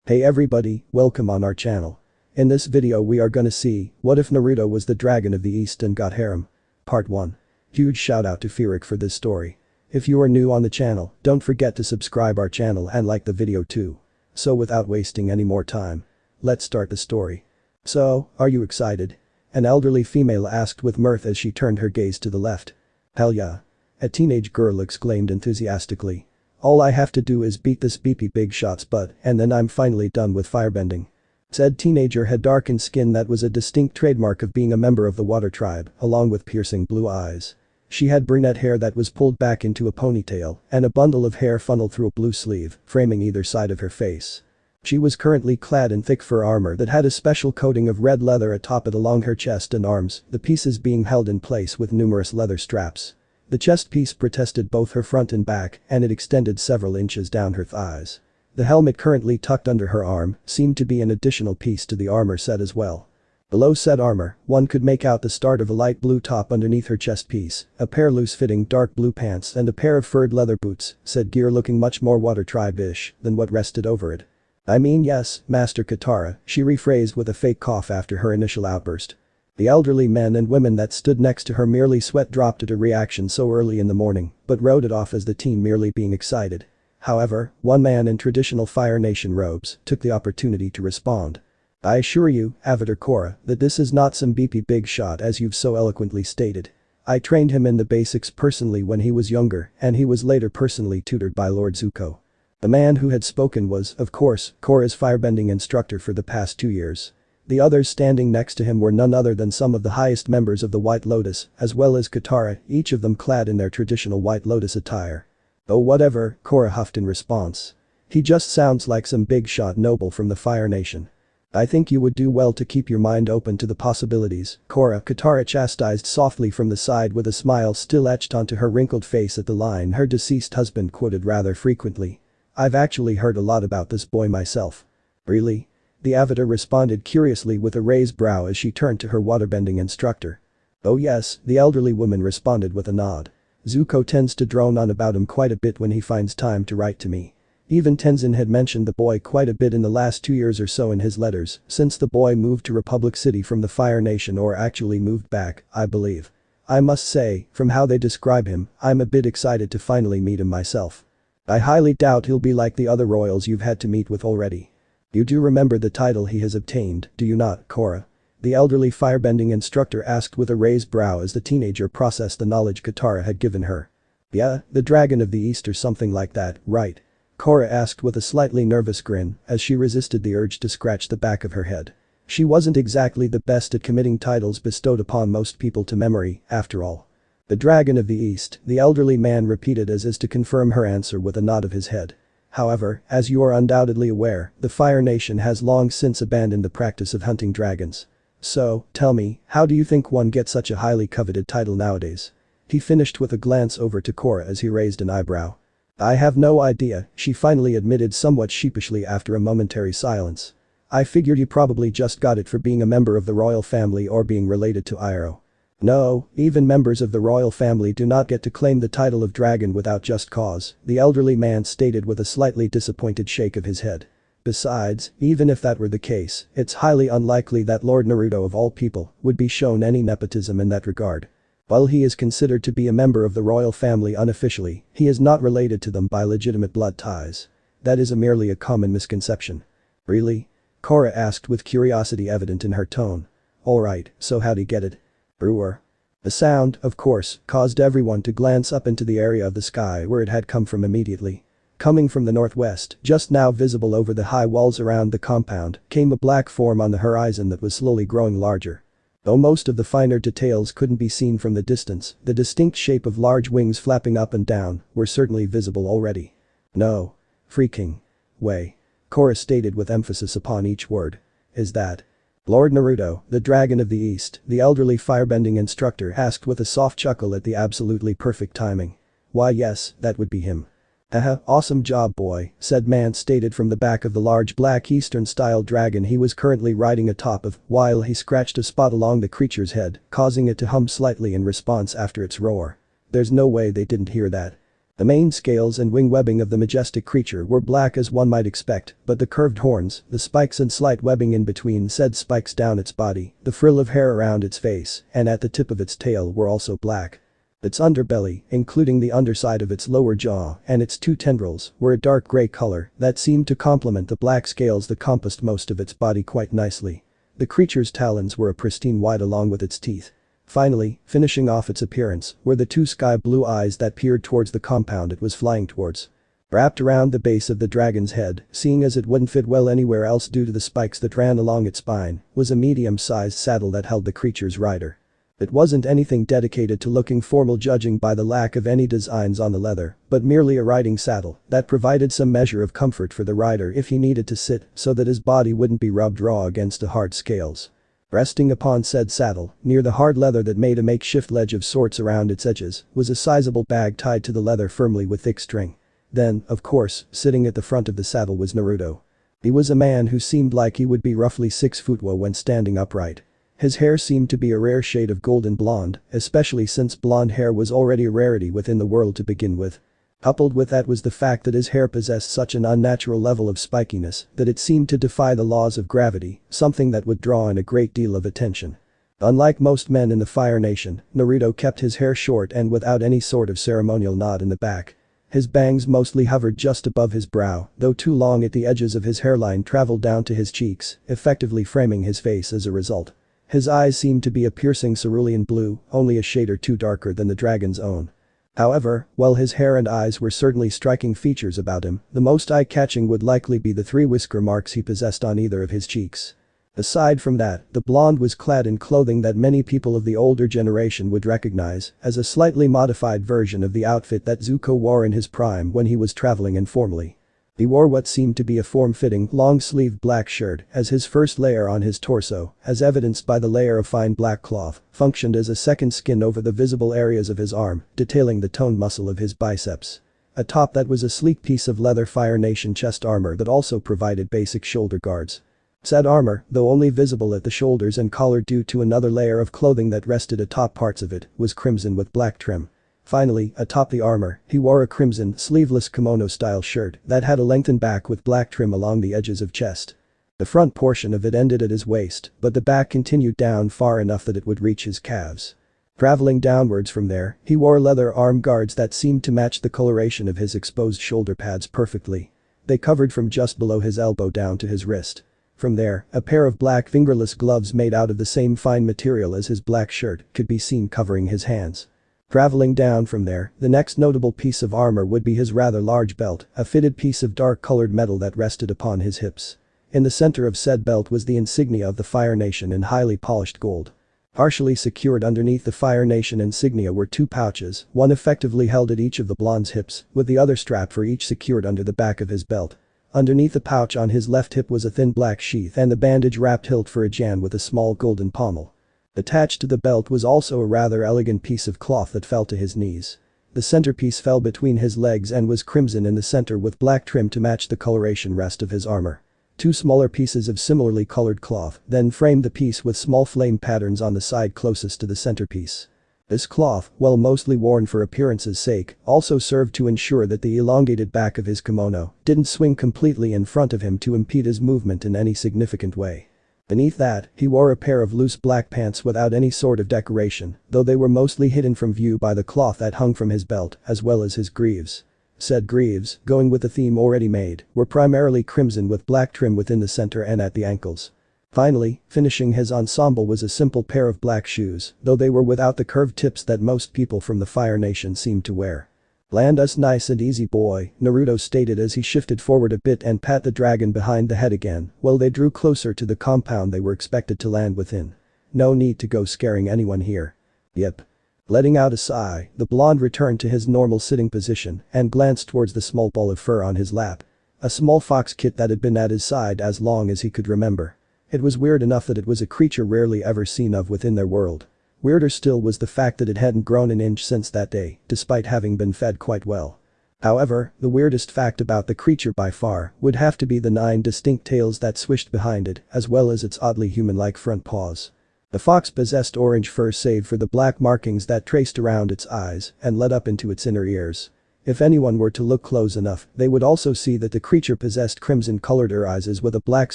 Hey everybody, welcome on our channel. In this video we are gonna see, what if Naruto was the dragon of the East and got Harem? Part 1. Huge shout out to Feeruk for this story. If you are new on the channel, don't forget to subscribe our channel and like the video too. So without wasting any more time, let's start the story. So, are you excited? An elderly female asked with mirth as she turned her gaze to the left. Hell yeah. A teenage girl exclaimed enthusiastically. All I have to do is beat this beepy big shot's butt and then I'm finally done with firebending. Said teenager had darkened skin that was a distinct trademark of being a member of the water tribe, along with piercing blue eyes. She had brunette hair that was pulled back into a ponytail and a bundle of hair funneled through a blue sleeve, framing either side of her face. She was currently clad in thick fur armor that had a special coating of red leather atop it along her chest and arms, the pieces being held in place with numerous leather straps. The chest piece protested both her front and back and it extended several inches down her thighs. The helmet currently tucked under her arm seemed to be an additional piece to the armor set as well. Below said armor, one could make out the start of a light blue top underneath her chest piece, a pair loose-fitting dark blue pants and a pair of furred leather boots, said gear looking much more water tribe-ish than what rested over it. I mean yes, Master Katara, she rephrased with a fake cough after her initial outburst. The elderly men and women that stood next to her merely sweat dropped at her reaction so early in the morning, but wrote it off as the teen merely being excited. However, one man in traditional Fire Nation robes took the opportunity to respond. I assure you, Avatar Korra, that this is not some beepy big shot as you've so eloquently stated. I trained him in the basics personally when he was younger and he was later personally tutored by Lord Zuko. The man who had spoken was, of course, Korra's firebending instructor for the past 2 years. The others standing next to him were none other than some of the highest members of the White Lotus, as well as Katara, each of them clad in their traditional White Lotus attire. Oh whatever, Korra huffed in response. He just sounds like some big shot noble from the Fire Nation. I think you would do well to keep your mind open to the possibilities, Korra, Katara chastised softly from the side with a smile still etched onto her wrinkled face at the line her deceased husband quoted rather frequently. I've actually heard a lot about this boy myself. Really? The avatar responded curiously with a raised brow as she turned to her waterbending instructor. Oh yes, the elderly woman responded with a nod. Zuko tends to drone on about him quite a bit when he finds time to write to me. Even Tenzin had mentioned the boy quite a bit in the last 2 years or so in his letters, since the boy moved to Republic City from the Fire Nation or actually moved back, I believe. I must say, from how they describe him, I'm a bit excited to finally meet him myself. I highly doubt he'll be like the other royals you've had to meet with already. You do remember the title he has obtained, do you not, Korra? The elderly firebending instructor asked with a raised brow as the teenager processed the knowledge Katara had given her. Yeah, the Dragon of the East or something like that, right? Korra asked with a slightly nervous grin as she resisted the urge to scratch the back of her head. She wasn't exactly the best at committing titles bestowed upon most people to memory, after all. The Dragon of the East, the elderly man repeated as to confirm her answer with a nod of his head. However, as you are undoubtedly aware, the Fire Nation has long since abandoned the practice of hunting dragons. So, tell me, how do you think one gets such a highly coveted title nowadays? He finished with a glance over to Korra as he raised an eyebrow. I have no idea, she finally admitted somewhat sheepishly after a momentary silence. I figured you probably just got it for being a member of the royal family or being related to Iroh. No, even members of the royal family do not get to claim the title of dragon without just cause, the elderly man stated with a slightly disappointed shake of his head. Besides, even if that were the case, it's highly unlikely that Lord Naruto of all people would be shown any nepotism in that regard. While he is considered to be a member of the royal family unofficially, he is not related to them by legitimate blood ties. That is merely a common misconception. Really? Korra asked with curiosity evident in her tone. Alright, so how'd he get it? Brewer. The sound, of course, caused everyone to glance up into the area of the sky where it had come from immediately. Coming from the northwest, just now visible over the high walls around the compound, came a black form on the horizon that was slowly growing larger. Though most of the finer details couldn't be seen from the distance, the distinct shape of large wings flapping up and down were certainly visible already. No. Freaking. Way. Korra stated with emphasis upon each word. Is that Lord Naruto, the Dragon of the East, the elderly firebending instructor asked with a soft chuckle at the absolutely perfect timing. Why yes, that would be him. Haha, awesome job boy, said man stated from the back of the large black Eastern-style dragon he was currently riding atop of while he scratched a spot along the creature's head, causing it to hum slightly in response after its roar. There's no way they didn't hear that. The mane scales and wing webbing of the majestic creature were black as one might expect, but the curved horns, the spikes and slight webbing in between said spikes down its body, the frill of hair around its face, and at the tip of its tail were also black. Its underbelly, including the underside of its lower jaw and its two tendrils, were a dark gray color that seemed to complement the black scales that compassed most of its body quite nicely. The creature's talons were a pristine white along with its teeth. Finally, finishing off its appearance, were the two sky blue eyes that peered towards the compound it was flying towards. Wrapped around the base of the dragon's head, seeing as it wouldn't fit well anywhere else due to the spikes that ran along its spine, was a medium-sized saddle that held the creature's rider. It wasn't anything dedicated to looking formal judging by the lack of any designs on the leather, but merely a riding saddle that provided some measure of comfort for the rider if he needed to sit so that his body wouldn't be rubbed raw against the hard scales. Resting upon said saddle, near the hard leather that made a makeshift ledge of sorts around its edges, was a sizable bag tied to the leather firmly with thick string. Then, of course, sitting at the front of the saddle was Naruto. He was a man who seemed like he would be roughly 6 foot when standing upright. His hair seemed to be a rare shade of golden blonde, especially since blonde hair was already a rarity within the world to begin with. Coupled with that was the fact that his hair possessed such an unnatural level of spikiness that it seemed to defy the laws of gravity, something that would draw in a great deal of attention. Unlike most men in the Fire Nation, Naruto kept his hair short and without any sort of ceremonial knot in the back. His bangs mostly hovered just above his brow, though too long at the edges of his hairline traveled down to his cheeks, effectively framing his face as a result. His eyes seemed to be a piercing cerulean blue, only a shade or two darker than the dragon's own. However, while his hair and eyes were certainly striking features about him, the most eye-catching would likely be the 3 whisker marks he possessed on either of his cheeks. Aside from that, the blonde was clad in clothing that many people of the older generation would recognize as a slightly modified version of the outfit that Zuko wore in his prime when he was traveling informally. He wore what seemed to be a form-fitting, long-sleeved black shirt as his first layer on his torso, as evidenced by the layer of fine black cloth, functioned as a second skin over the visible areas of his arm, detailing the toned muscle of his biceps. Atop that was a sleek piece of leather Fire Nation chest armor that also provided basic shoulder guards. Said armor, though only visible at the shoulders and collar due to another layer of clothing that rested atop parts of it, was crimson with black trim. Finally, atop the armor, he wore a crimson, sleeveless kimono-style shirt that had a lengthened back with black trim along the edges of chest. The front portion of it ended at his waist, but the back continued down far enough that it would reach his calves. Traveling downwards from there, he wore leather arm guards that seemed to match the coloration of his exposed shoulder pads perfectly. They covered from just below his elbow down to his wrist. From there, a pair of black fingerless gloves made out of the same fine material as his black shirt could be seen covering his hands. Traveling down from there, the next notable piece of armor would be his rather large belt, a fitted piece of dark-colored metal that rested upon his hips. In the center of said belt was the insignia of the Fire Nation in highly polished gold. Partially secured underneath the Fire Nation insignia were 2 pouches, one effectively held at each of the blonde's hips, with the other strap for each secured under the back of his belt. Underneath the pouch on his left hip was a thin black sheath and the bandage-wrapped hilt for a jan with a small golden pommel. Attached to the belt was also a rather elegant piece of cloth that fell to his knees. The centerpiece fell between his legs and was crimson in the center with black trim to match the coloration rest of his armor. 2 smaller pieces of similarly colored cloth then framed the piece with small flame patterns on the side closest to the centerpiece. This cloth, while mostly worn for appearance's sake, also served to ensure that the elongated back of his kimono didn't swing completely in front of him to impede his movement in any significant way. Beneath that, he wore a pair of loose black pants without any sort of decoration, though they were mostly hidden from view by the cloth that hung from his belt, as well as his greaves. Said greaves, going with the theme already made, were primarily crimson with black trim within the center and at the ankles. Finally, finishing his ensemble was a simple pair of black shoes, though they were without the curved tips that most people from the Fire Nation seemed to wear. "Land us nice and easy, boy," Naruto stated as he shifted forward a bit and pat the dragon behind the head again while they drew closer to the compound they were expected to land within. "No need to go scaring anyone here." "Yep." Letting out a sigh, the blonde returned to his normal sitting position and glanced towards the small ball of fur on his lap. A small fox kit that had been at his side as long as he could remember. It was weird enough that it was a creature rarely ever seen of within their world. Weirder still was the fact that it hadn't grown an inch since that day, despite having been fed quite well. However, the weirdest fact about the creature by far would have to be the 9 distinct tails that swished behind it, as well as its oddly human-like front paws. The fox possessed orange fur save for the black markings that traced around its eyes and led up into its inner ears. If anyone were to look close enough, they would also see that the creature possessed crimson-colored eyes with a black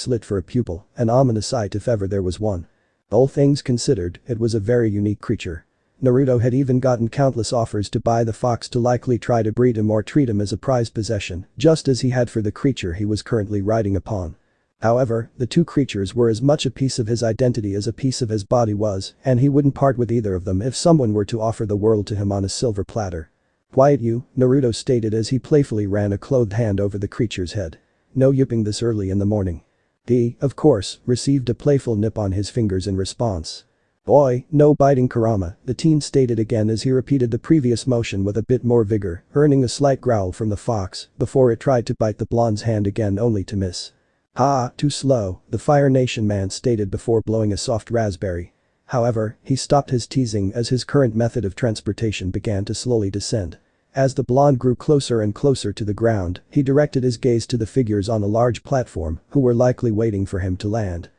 slit for a pupil, an ominous sight if ever there was one. All things considered, it was a very unique creature. Naruto had even gotten countless offers to buy the fox to likely try to breed him or treat him as a prized possession, just as he had for the creature he was currently riding upon. However, the two creatures were as much a piece of his identity as a piece of his body was, and he wouldn't part with either of them if someone were to offer the world to him on a silver platter. "Quiet you," Naruto stated as he playfully ran a clothed hand over the creature's head. "No yipping this early in the morning." He, of course, received a playful nip on his fingers in response. "Boy, no biting Kurama," the teen stated again as he repeated the previous motion with a bit more vigor, earning a slight growl from the fox before it tried to bite the blonde's hand again only to miss. "Ha, too slow," the Fire Nation man stated before blowing a soft raspberry. However, he stopped his teasing as his current method of transportation began to slowly descend. As the blonde grew closer and closer to the ground, he directed his gaze to the figures on a large platform who were likely waiting for him to land.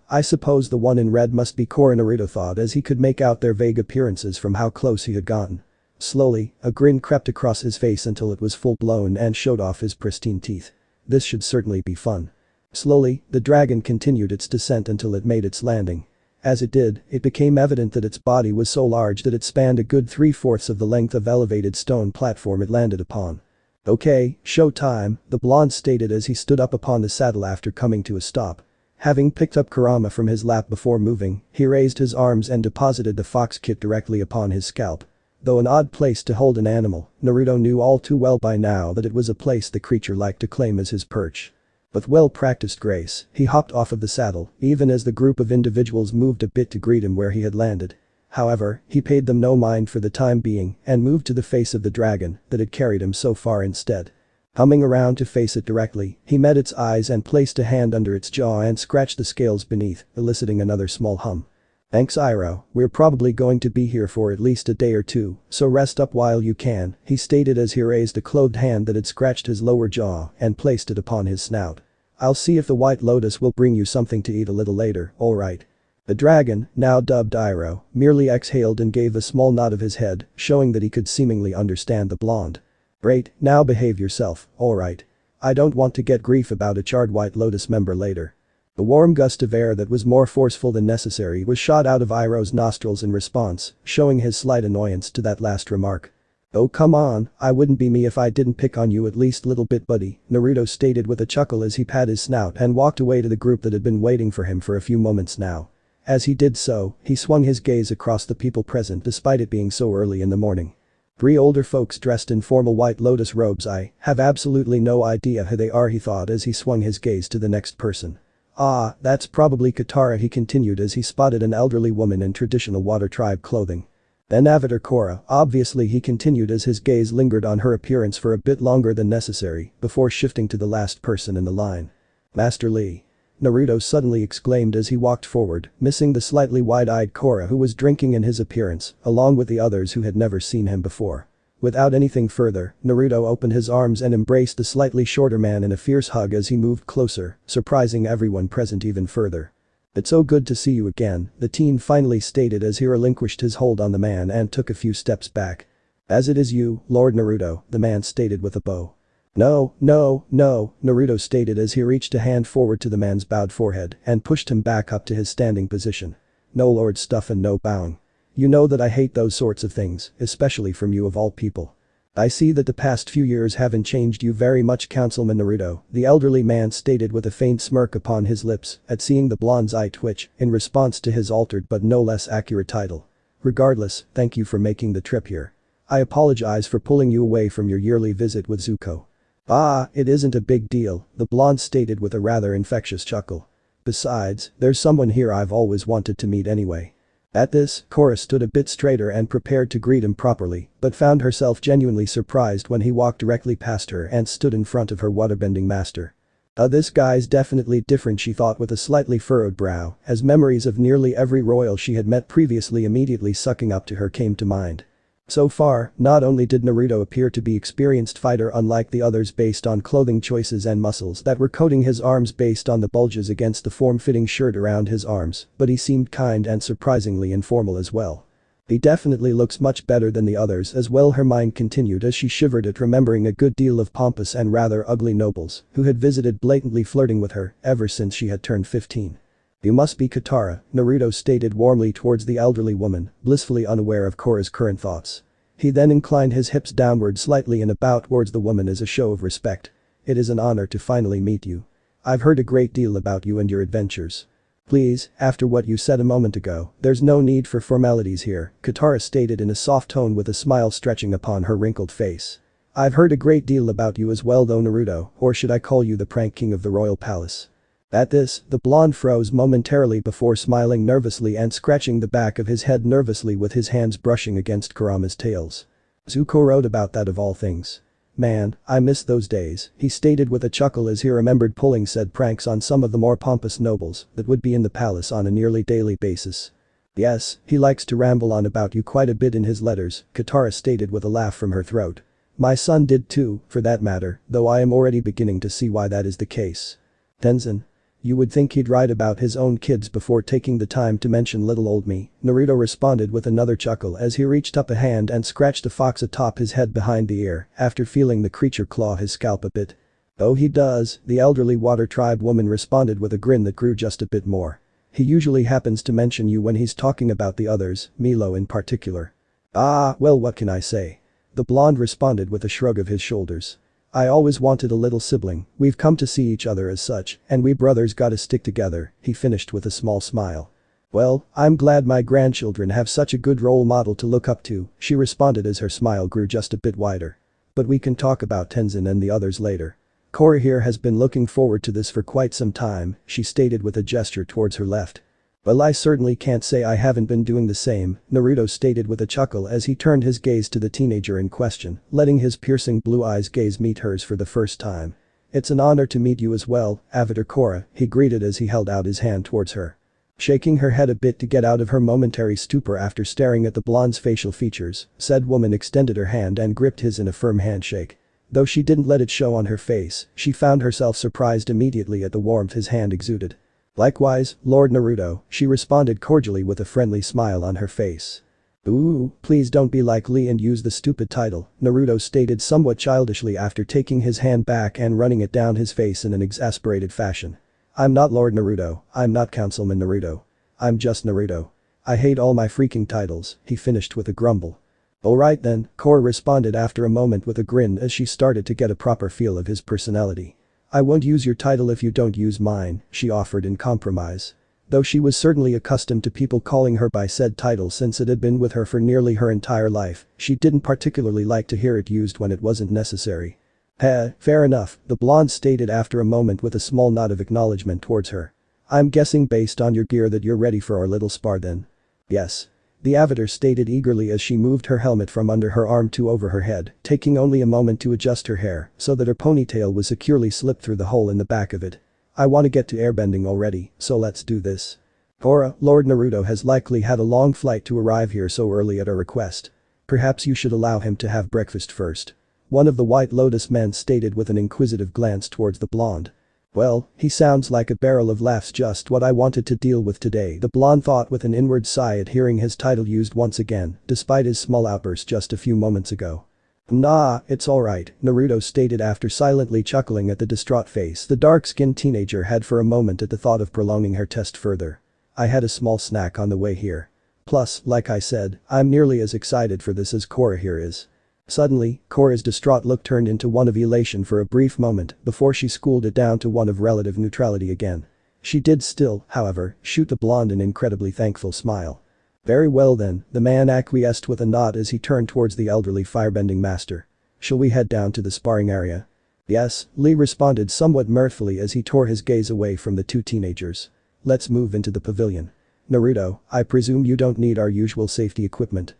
I suppose the one in red must be Korra, Naruto thought as he could make out their vague appearances from how close he had gotten. Slowly, a grin crept across his face until it was full-blown and showed off his pristine teeth. This should certainly be fun. Slowly, the dragon continued its descent until it made its landing. As it did, it became evident that its body was so large that it spanned a good 3/4 of the length of elevated stone platform it landed upon. "Okay, show time," the blonde stated as he stood up upon the saddle after coming to a stop. Having picked up Kurama from his lap before moving, he raised his arms and deposited the fox kit directly upon his scalp. Though an odd place to hold an animal, Naruto knew all too well by now that it was a place the creature liked to claim as his perch. With well-practiced grace, he hopped off of the saddle, even as the group of individuals moved a bit to greet him where he had landed. However, he paid them no mind for the time being and moved to the face of the dragon that had carried him so far instead. Humming around to face it directly, he met its eyes and placed a hand under its jaw and scratched the scales beneath, eliciting another small hum. "Thanks Iroh, we're probably going to be here for at least a day or two, so rest up while you can," he stated as he raised a clothed hand that had scratched his lower jaw and placed it upon his snout. "I'll see if the White Lotus will bring you something to eat a little later, alright." The dragon, now dubbed Iroh, merely exhaled and gave a small nod of his head, showing that he could seemingly understand the blonde. "Great, now behave yourself, alright. I don't want to get grief about a charred White Lotus member later." A warm gust of air that was more forceful than necessary was shot out of Iroh's nostrils in response, showing his slight annoyance to that last remark. "Oh come on, I wouldn't be me if I didn't pick on you at least little bit buddy," Naruto stated with a chuckle as he patted his snout and walked away to the group that had been waiting for him for a few moments now. As he did so, he swung his gaze across the people present despite it being so early in the morning. 3 older folks dressed in formal White Lotus robes. I have absolutely no idea who they are, he thought as he swung his gaze to the next person. "Ah, that's probably Katara," he continued as he spotted an elderly woman in traditional Water Tribe clothing. "Then Avatar Korra, obviously," he continued as his gaze lingered on her appearance for a bit longer than necessary before shifting to the last person in the line. "Master Lee," Naruto suddenly exclaimed as he walked forward, missing the slightly wide-eyed Korra who was drinking in his appearance, along with the others who had never seen him before. Without anything further, Naruto opened his arms and embraced the slightly shorter man in a fierce hug as he moved closer, surprising everyone present even further. "It's so good to see you again," the teen finally stated as he relinquished his hold on the man and took a few steps back. "As it is you, Lord Naruto," the man stated with a bow. "No, no, no," Naruto stated as he reached a hand forward to the man's bowed forehead and pushed him back up to his standing position. "No lord stuff and no bowing. You know that I hate those sorts of things, especially from you of all people. I see that the past few years haven't changed you very much, Councilman Naruto," the elderly man stated with a faint smirk upon his lips at seeing the blonde's eye twitch in response to his altered but no less accurate title. "Regardless, thank you for making the trip here. I apologize for pulling you away from your yearly visit with Zuko." "Ah, it isn't a big deal," the blonde stated with a rather infectious chuckle. "Besides, there's someone here I've always wanted to meet anyway." At this, Korra stood a bit straighter and prepared to greet him properly, but found herself genuinely surprised when he walked directly past her and stood in front of her waterbending master. This guy's definitely different," she thought with a slightly furrowed brow, as memories of nearly every royal she had met previously immediately sucking up to her came to mind. So far, not only did Naruto appear to be experienced fighter unlike the others based on clothing choices and muscles that were coating his arms based on the bulges against the form-fitting shirt around his arms, but he seemed kind and surprisingly informal as well. He definitely looks much better than the others as well, her mind continued as she shivered at remembering a good deal of pompous and rather ugly nobles who had visited blatantly flirting with her ever since she had turned 15. You must be Katara, Naruto stated warmly towards the elderly woman, blissfully unaware of Korra's current thoughts. He then inclined his hips downward slightly and bowed towards the woman as a show of respect. It is an honor to finally meet you. I've heard a great deal about you and your adventures. Please, after what you said a moment ago, there's no need for formalities here, Katara stated in a soft tone with a smile stretching upon her wrinkled face. I've heard a great deal about you as well though, Naruto, or should I call you the prank king of the royal palace? At this, the blonde froze momentarily before smiling nervously and scratching the back of his head nervously with his hands brushing against Kurama's tails. Zuko wrote about that of all things. Man, I miss those days, he stated with a chuckle as he remembered pulling said pranks on some of the more pompous nobles that would be in the palace on a nearly daily basis. Yes, he likes to ramble on about you quite a bit in his letters, Katara stated with a laugh from her throat. My son did too, for that matter, though I am already beginning to see why that is the case. Tenzin. You would think he'd write about his own kids before taking the time to mention little old me, Naruto responded with another chuckle as he reached up a hand and scratched a fox atop his head behind the ear after feeling the creature claw his scalp a bit. Oh he does, the elderly water tribe woman responded with a grin that grew just a bit more. He usually happens to mention you when he's talking about the others, Milo in particular. Ah, well what can I say? The blonde responded with a shrug of his shoulders. I always wanted a little sibling, we've come to see each other as such, and we brothers gotta stick together, he finished with a small smile. Well, I'm glad my grandchildren have such a good role model to look up to, she responded as her smile grew just a bit wider. But we can talk about Tenzin and the others later. Korra here has been looking forward to this for quite some time, she stated with a gesture towards her left. Well I certainly can't say I haven't been doing the same, Naruto stated with a chuckle as he turned his gaze to the teenager in question, letting his piercing blue eyes gaze meet hers for the first time. It's an honor to meet you as well, Avatar Korra, he greeted as he held out his hand towards her. Shaking her head a bit to get out of her momentary stupor after staring at the blonde's facial features, said woman extended her hand and gripped his in a firm handshake. Though she didn't let it show on her face, she found herself surprised immediately at the warmth his hand exuded. Likewise, Lord Naruto, she responded cordially with a friendly smile on her face. Ooh, please don't be like Lee and use the stupid title, Naruto stated somewhat childishly after taking his hand back and running it down his face in an exasperated fashion. I'm not Lord Naruto, I'm not Councilman Naruto. I'm just Naruto. I hate all my freaking titles, he finished with a grumble. Alright then, Korra responded after a moment with a grin as she started to get a proper feel of his personality. I won't use your title if you don't use mine, she offered in compromise. Though she was certainly accustomed to people calling her by said title since it had been with her for nearly her entire life, she didn't particularly like to hear it used when it wasn't necessary. Fair enough, the blonde stated after a moment with a small nod of acknowledgement towards her. I'm guessing based on your gear that you're ready for our little spar then. Yes. The avatar stated eagerly as she moved her helmet from under her arm to over her head, taking only a moment to adjust her hair so that her ponytail was securely slipped through the hole in the back of it. I want to get to airbending already, so let's do this. Korra, Lord Naruto has likely had a long flight to arrive here so early at our request. Perhaps you should allow him to have breakfast first. One of the White Lotus men stated with an inquisitive glance towards the blonde. Well, he sounds like a barrel of laughs, just what I wanted to deal with today, the blonde thought with an inward sigh at hearing his title used once again, despite his small outburst just a few moments ago. Nah, it's alright, Naruto stated after silently chuckling at the distraught face the dark-skinned teenager had for a moment at the thought of prolonging her test further. I had a small snack on the way here. Plus, like I said, I'm nearly as excited for this as Korra here is. Suddenly, Korra's distraught look turned into one of elation for a brief moment before she schooled it down to one of relative neutrality again. She did still, however, shoot the blonde an incredibly thankful smile. Very well then, the man acquiesced with a nod as he turned towards the elderly firebending master. Shall we head down to the sparring area? Yes, Lee responded somewhat mirthfully as he tore his gaze away from the two teenagers. Let's move into the pavilion. Naruto, I presume you don't need our usual safety equipment.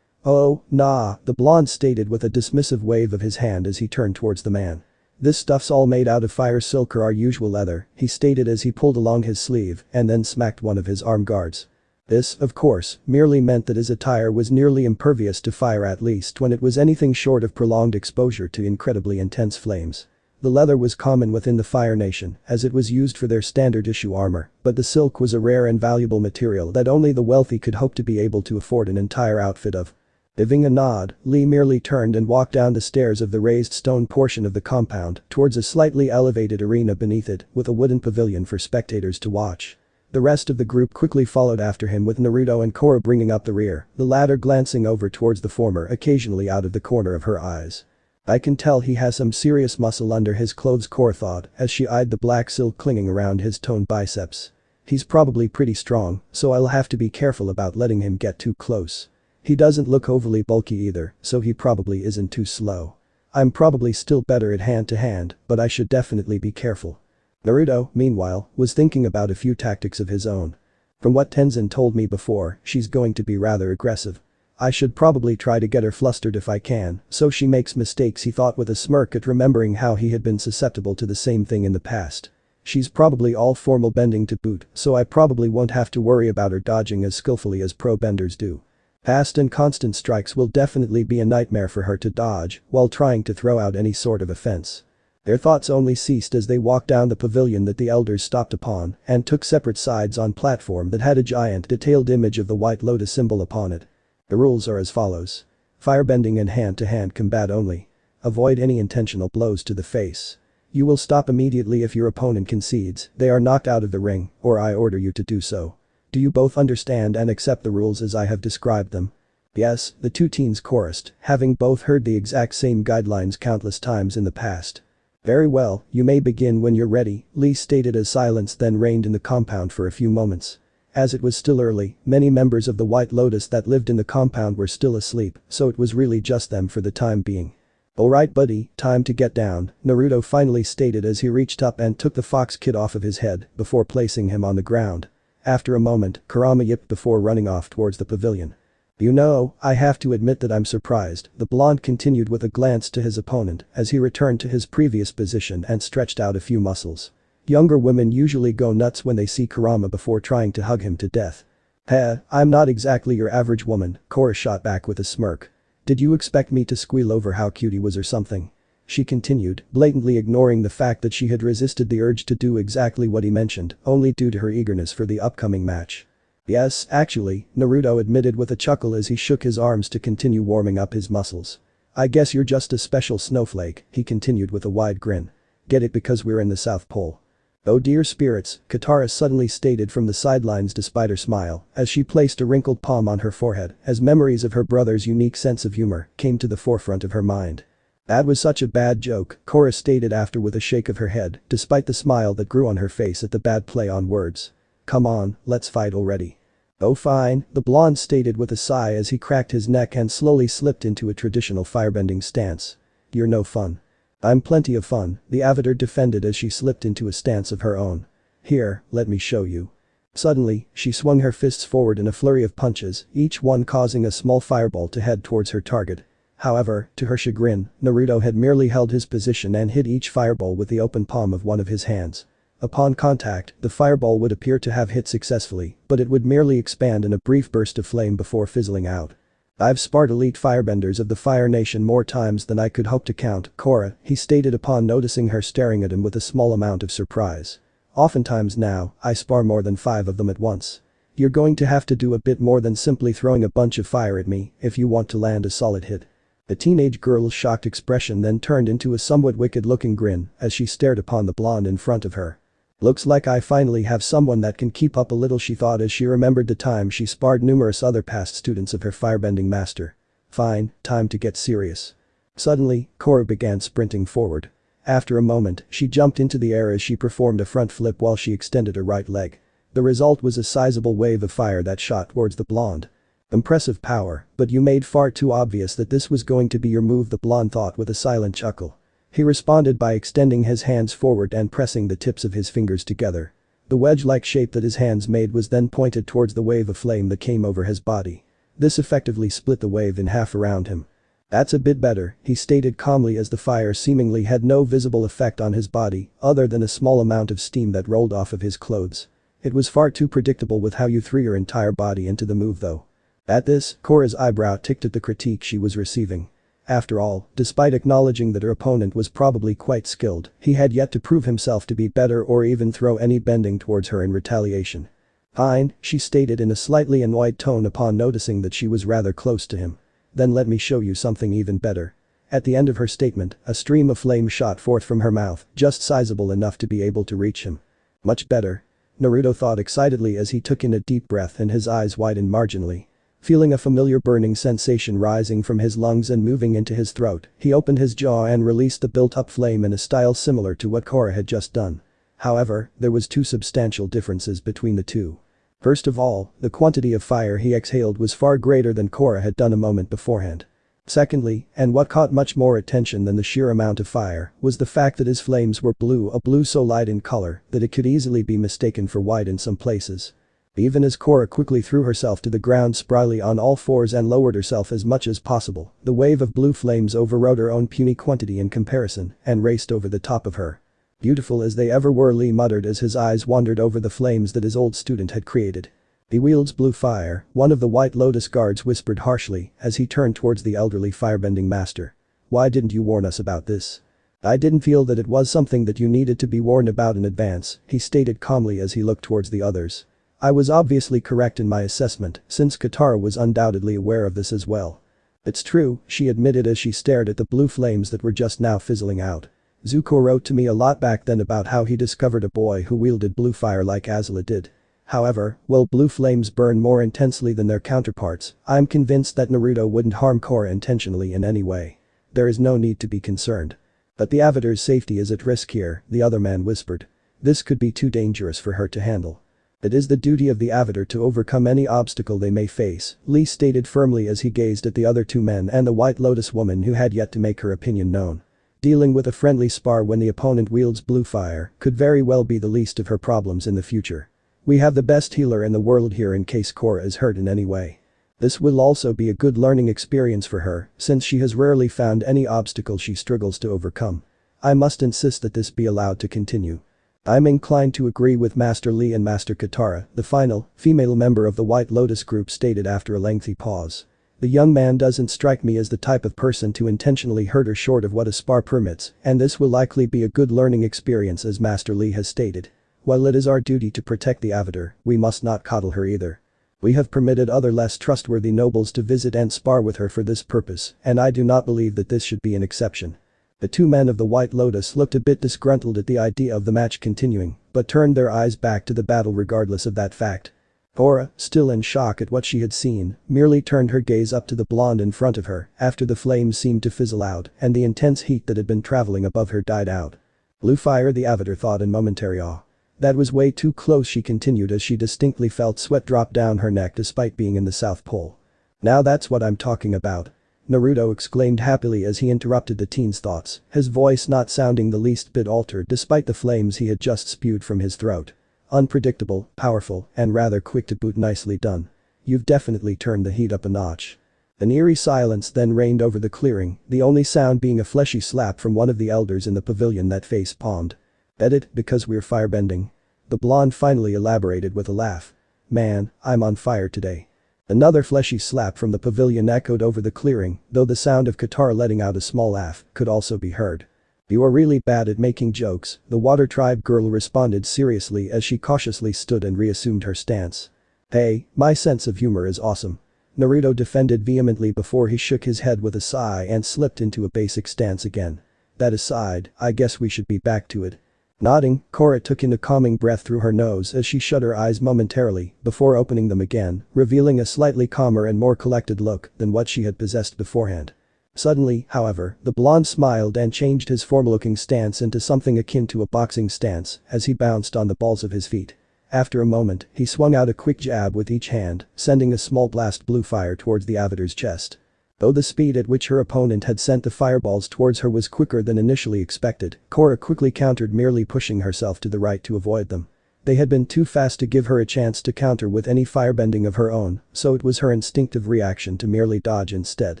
Oh, nah, the blonde stated with a dismissive wave of his hand as he turned towards the man. This stuff's all made out of fire silk or our usual leather, he stated as he pulled along his sleeve and then smacked one of his arm guards. This, of course, merely meant that his attire was nearly impervious to fire, at least when it was anything short of prolonged exposure to incredibly intense flames. The leather was common within the Fire Nation as it was used for their standard issue armor, but the silk was a rare and valuable material that only the wealthy could hope to be able to afford an entire outfit of. Giving a nod, Lee merely turned and walked down the stairs of the raised stone portion of the compound towards a slightly elevated arena beneath it with a wooden pavilion for spectators to watch. The rest of the group quickly followed after him with Naruto and Korra bringing up the rear, the latter glancing over towards the former occasionally out of the corner of her eyes. I can tell he has some serious muscle under his clothes, Korra thought as she eyed the black silk clinging around his toned biceps. He's probably pretty strong, so I'll have to be careful about letting him get too close. He doesn't look overly bulky either, so he probably isn't too slow. I'm probably still better at hand-to-hand, but I should definitely be careful. Naruto, meanwhile, was thinking about a few tactics of his own. From what Tenzin told me before, she's going to be rather aggressive. I should probably try to get her flustered if I can, so she makes mistakes, he thought with a smirk at remembering how he had been susceptible to the same thing in the past. She's probably all formal bending to boot, so I probably won't have to worry about her dodging as skillfully as pro benders do. Fast and constant strikes will definitely be a nightmare for her to dodge while trying to throw out any sort of offense. Their thoughts only ceased as they walked down the pavilion that the elders stopped upon and took separate sides on platform that had a giant detailed image of the white lotus symbol upon it. The rules are as follows. Firebending and hand-to-hand combat only. Avoid any intentional blows to the face. You will stop immediately if your opponent concedes, they are knocked out of the ring, or I order you to do so. Do you both understand and accept the rules as I have described them? Yes, the two teens chorused, having both heard the exact same guidelines countless times in the past. Very well, you may begin when you're ready, Lee stated as silence then reigned in the compound for a few moments. As it was still early, many members of the White Lotus that lived in the compound were still asleep, so it was really just them for the time being. Alright buddy, time to get down, Naruto finally stated as he reached up and took the fox kid off of his head before placing him on the ground. After a moment, Kurama yipped before running off towards the pavilion. You know, I have to admit that I'm surprised, the blonde continued with a glance to his opponent as he returned to his previous position and stretched out a few muscles. Younger women usually go nuts when they see Kurama before trying to hug him to death. I'm not exactly your average woman, Korra shot back with a smirk. Did you expect me to squeal over how cute he was or something? She continued, blatantly ignoring the fact that she had resisted the urge to do exactly what he mentioned, only due to her eagerness for the upcoming match. Yes, actually, Naruto admitted with a chuckle as he shook his arms to continue warming up his muscles. I guess you're just a special snowflake, he continued with a wide grin. Get it because we're in the South Pole. Oh dear spirits, Katara suddenly stated from the sidelines despite her smile, as she placed a wrinkled palm on her forehead as memories of her brother's unique sense of humor came to the forefront of her mind. That was such a bad joke, Korra stated after with a shake of her head, despite the smile that grew on her face at the bad play on words. Come on, let's fight already. Oh fine, the blonde stated with a sigh as he cracked his neck and slowly slipped into a traditional firebending stance. You're no fun. I'm plenty of fun, the avatar defended as she slipped into a stance of her own. Here, let me show you. Suddenly, she swung her fists forward in a flurry of punches, each one causing a small fireball to head towards her target. However, to her chagrin, Naruto had merely held his position and hit each fireball with the open palm of one of his hands. Upon contact, the fireball would appear to have hit successfully, but it would merely expand in a brief burst of flame before fizzling out. I've sparred elite firebenders of the Fire Nation more times than I could hope to count, Korra, he stated upon noticing her staring at him with a small amount of surprise. Oftentimes now, I spar more than 5 of them at once. You're going to have to do a bit more than simply throwing a bunch of fire at me if you want to land a solid hit. The teenage girl's shocked expression then turned into a somewhat wicked-looking grin as she stared upon the blonde in front of her. Looks like I finally have someone that can keep up a little, she thought as she remembered the time she sparred numerous other past students of her firebending master. Fine, time to get serious. Suddenly, Korra began sprinting forward. After a moment, she jumped into the air as she performed a front flip while she extended her right leg. The result was a sizable wave of fire that shot towards the blonde. Impressive power, but you made far too obvious that this was going to be your move, the blonde thought with a silent chuckle. He responded by extending his hands forward and pressing the tips of his fingers together. The wedge-like shape that his hands made was then pointed towards the wave of flame that came over his body. This effectively split the wave in half around him. That's a bit better, he stated calmly as the fire seemingly had no visible effect on his body other than a small amount of steam that rolled off of his clothes. It was far too predictable with how you threw your entire body into the move though. At this, Korra's eyebrow ticked at the critique she was receiving. After all, despite acknowledging that her opponent was probably quite skilled, he had yet to prove himself to be better or even throw any bending towards her in retaliation. "Fine," she stated in a slightly annoyed tone upon noticing that she was rather close to him. "Then let me show you something even better." At the end of her statement, a stream of flame shot forth from her mouth, just sizable enough to be able to reach him. "Much better," Naruto thought excitedly as he took in a deep breath and his eyes widened marginally. Feeling a familiar burning sensation rising from his lungs and moving into his throat, he opened his jaw and released the built-up flame in a style similar to what Korra had just done. However, there was two substantial differences between the two. First of all, the quantity of fire he exhaled was far greater than Korra had done a moment beforehand. Secondly, and what caught much more attention than the sheer amount of fire, was the fact that his flames were blue, a blue so light in color that it could easily be mistaken for white in some places. Even as Korra quickly threw herself to the ground spryly on all fours and lowered herself as much as possible, the wave of blue flames overrode her own puny quantity in comparison and raced over the top of her. "Beautiful as they ever were," Lee muttered as his eyes wandered over the flames that his old student had created. "He wields blue fire," one of the White Lotus guards whispered harshly as he turned towards the elderly firebending master. "Why didn't you warn us about this?" "I didn't feel that it was something that you needed to be warned about in advance," he stated calmly as he looked towards the others. "I was obviously correct in my assessment, since Katara was undoubtedly aware of this as well." "It's true," she admitted as she stared at the blue flames that were just now fizzling out. "Zuko wrote to me a lot back then about how he discovered a boy who wielded blue fire like Azula did. However, while blue flames burn more intensely than their counterparts, I'm convinced that Naruto wouldn't harm Korra intentionally in any way. There is no need to be concerned." "But the Avatar's safety is at risk here," the other man whispered. "This could be too dangerous for her to handle." "It is the duty of the Avatar to overcome any obstacle they may face," Lee stated firmly as he gazed at the other two men and the White Lotus woman who had yet to make her opinion known. "Dealing with a friendly spar when the opponent wields blue fire could very well be the least of her problems in the future. We have the best healer in the world here in case Korra is hurt in any way. This will also be a good learning experience for her, since she has rarely found any obstacle she struggles to overcome. I must insist that this be allowed to continue." "I'm inclined to agree with Master Lee and Master Katara," the final, female member of the White Lotus group stated after a lengthy pause. "The young man doesn't strike me as the type of person to intentionally hurt her short of what a spar permits, and this will likely be a good learning experience as Master Lee has stated. While it is our duty to protect the Avatar, we must not coddle her either. We have permitted other less trustworthy nobles to visit and spar with her for this purpose, and I do not believe that this should be an exception." The two men of the White Lotus looked a bit disgruntled at the idea of the match continuing, but turned their eyes back to the battle regardless of that fact. Korra, still in shock at what she had seen, merely turned her gaze up to the blonde in front of her after the flames seemed to fizzle out and the intense heat that had been traveling above her died out. "Blue fire," the Avatar thought in momentary awe. "That was way too close," she continued as she distinctly felt sweat drop down her neck despite being in the South Pole. "Now that's what I'm talking about," Naruto exclaimed happily as he interrupted the teen's thoughts, his voice not sounding the least bit altered despite the flames he had just spewed from his throat. "Unpredictable, powerful, and rather quick to boot. Nicely done. You've definitely turned the heat up a notch." An eerie silence then reigned over the clearing, the only sound being a fleshy slap from one of the elders in the pavilion that face palmed. "Edit, because we're firebending," the blonde finally elaborated with a laugh. "Man, I'm on fire today." Another fleshy slap from the pavilion echoed over the clearing, though the sound of Katara letting out a small laugh could also be heard. "You are really bad at making jokes," the Water Tribe girl responded seriously as she cautiously stood and reassumed her stance. "Hey, my sense of humor is awesome," Naruto defended vehemently before he shook his head with a sigh and slipped into a basic stance again. "That aside, I guess we should be back to it." Nodding, Korra took in a calming breath through her nose as she shut her eyes momentarily before opening them again, revealing a slightly calmer and more collected look than what she had possessed beforehand. Suddenly, however, the blonde smiled and changed his formal-looking stance into something akin to a boxing stance as he bounced on the balls of his feet. After a moment, he swung out a quick jab with each hand, sending a small blast blue fire towards the Avatar's chest. Though the speed at which her opponent had sent the fireballs towards her was quicker than initially expected, Korra quickly countered, merely pushing herself to the right to avoid them. They had been too fast to give her a chance to counter with any firebending of her own, so it was her instinctive reaction to merely dodge instead.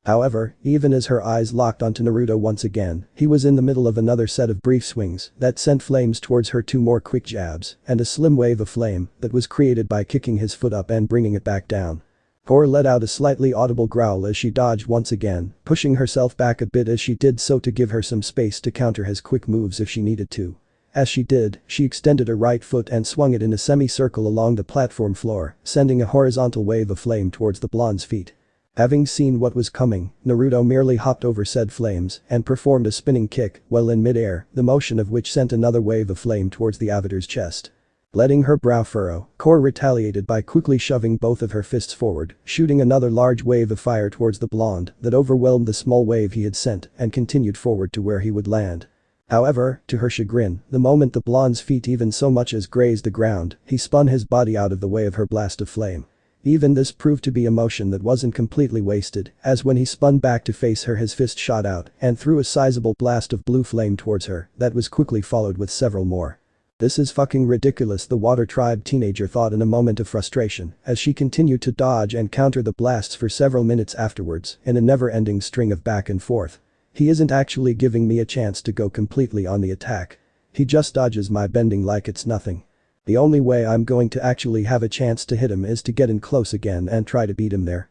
However, even as her eyes locked onto Naruto once again, he was in the middle of another set of brief swings that sent flames towards her, two more quick jabs, and a slim wave of flame that was created by kicking his foot up and bringing it back down. Korra let out a slightly audible growl as she dodged once again, pushing herself back a bit as she did so to give her some space to counter his quick moves if she needed to. As she did, she extended her right foot and swung it in a semicircle along the platform floor, sending a horizontal wave of flame towards the blonde's feet. Having seen what was coming, Naruto merely hopped over said flames and performed a spinning kick while in midair, the motion of which sent another wave of flame towards the avatar's chest. Letting her brow furrow, Korra retaliated by quickly shoving both of her fists forward, shooting another large wave of fire towards the blonde that overwhelmed the small wave he had sent and continued forward to where he would land. However, to her chagrin, the moment the blonde's feet even so much as grazed the ground, he spun his body out of the way of her blast of flame. Even this proved to be a motion that wasn't completely wasted, as when he spun back to face her his fist shot out and threw a sizable blast of blue flame towards her that was quickly followed with several more. This is fucking ridiculous, the Water Tribe teenager thought in a moment of frustration as she continued to dodge and counter the blasts for several minutes afterwards in a never-ending string of back and forth. He isn't actually giving me a chance to go completely on the attack. He just dodges my bending like it's nothing. The only way I'm going to actually have a chance to hit him is to get in close again and try to beat him there.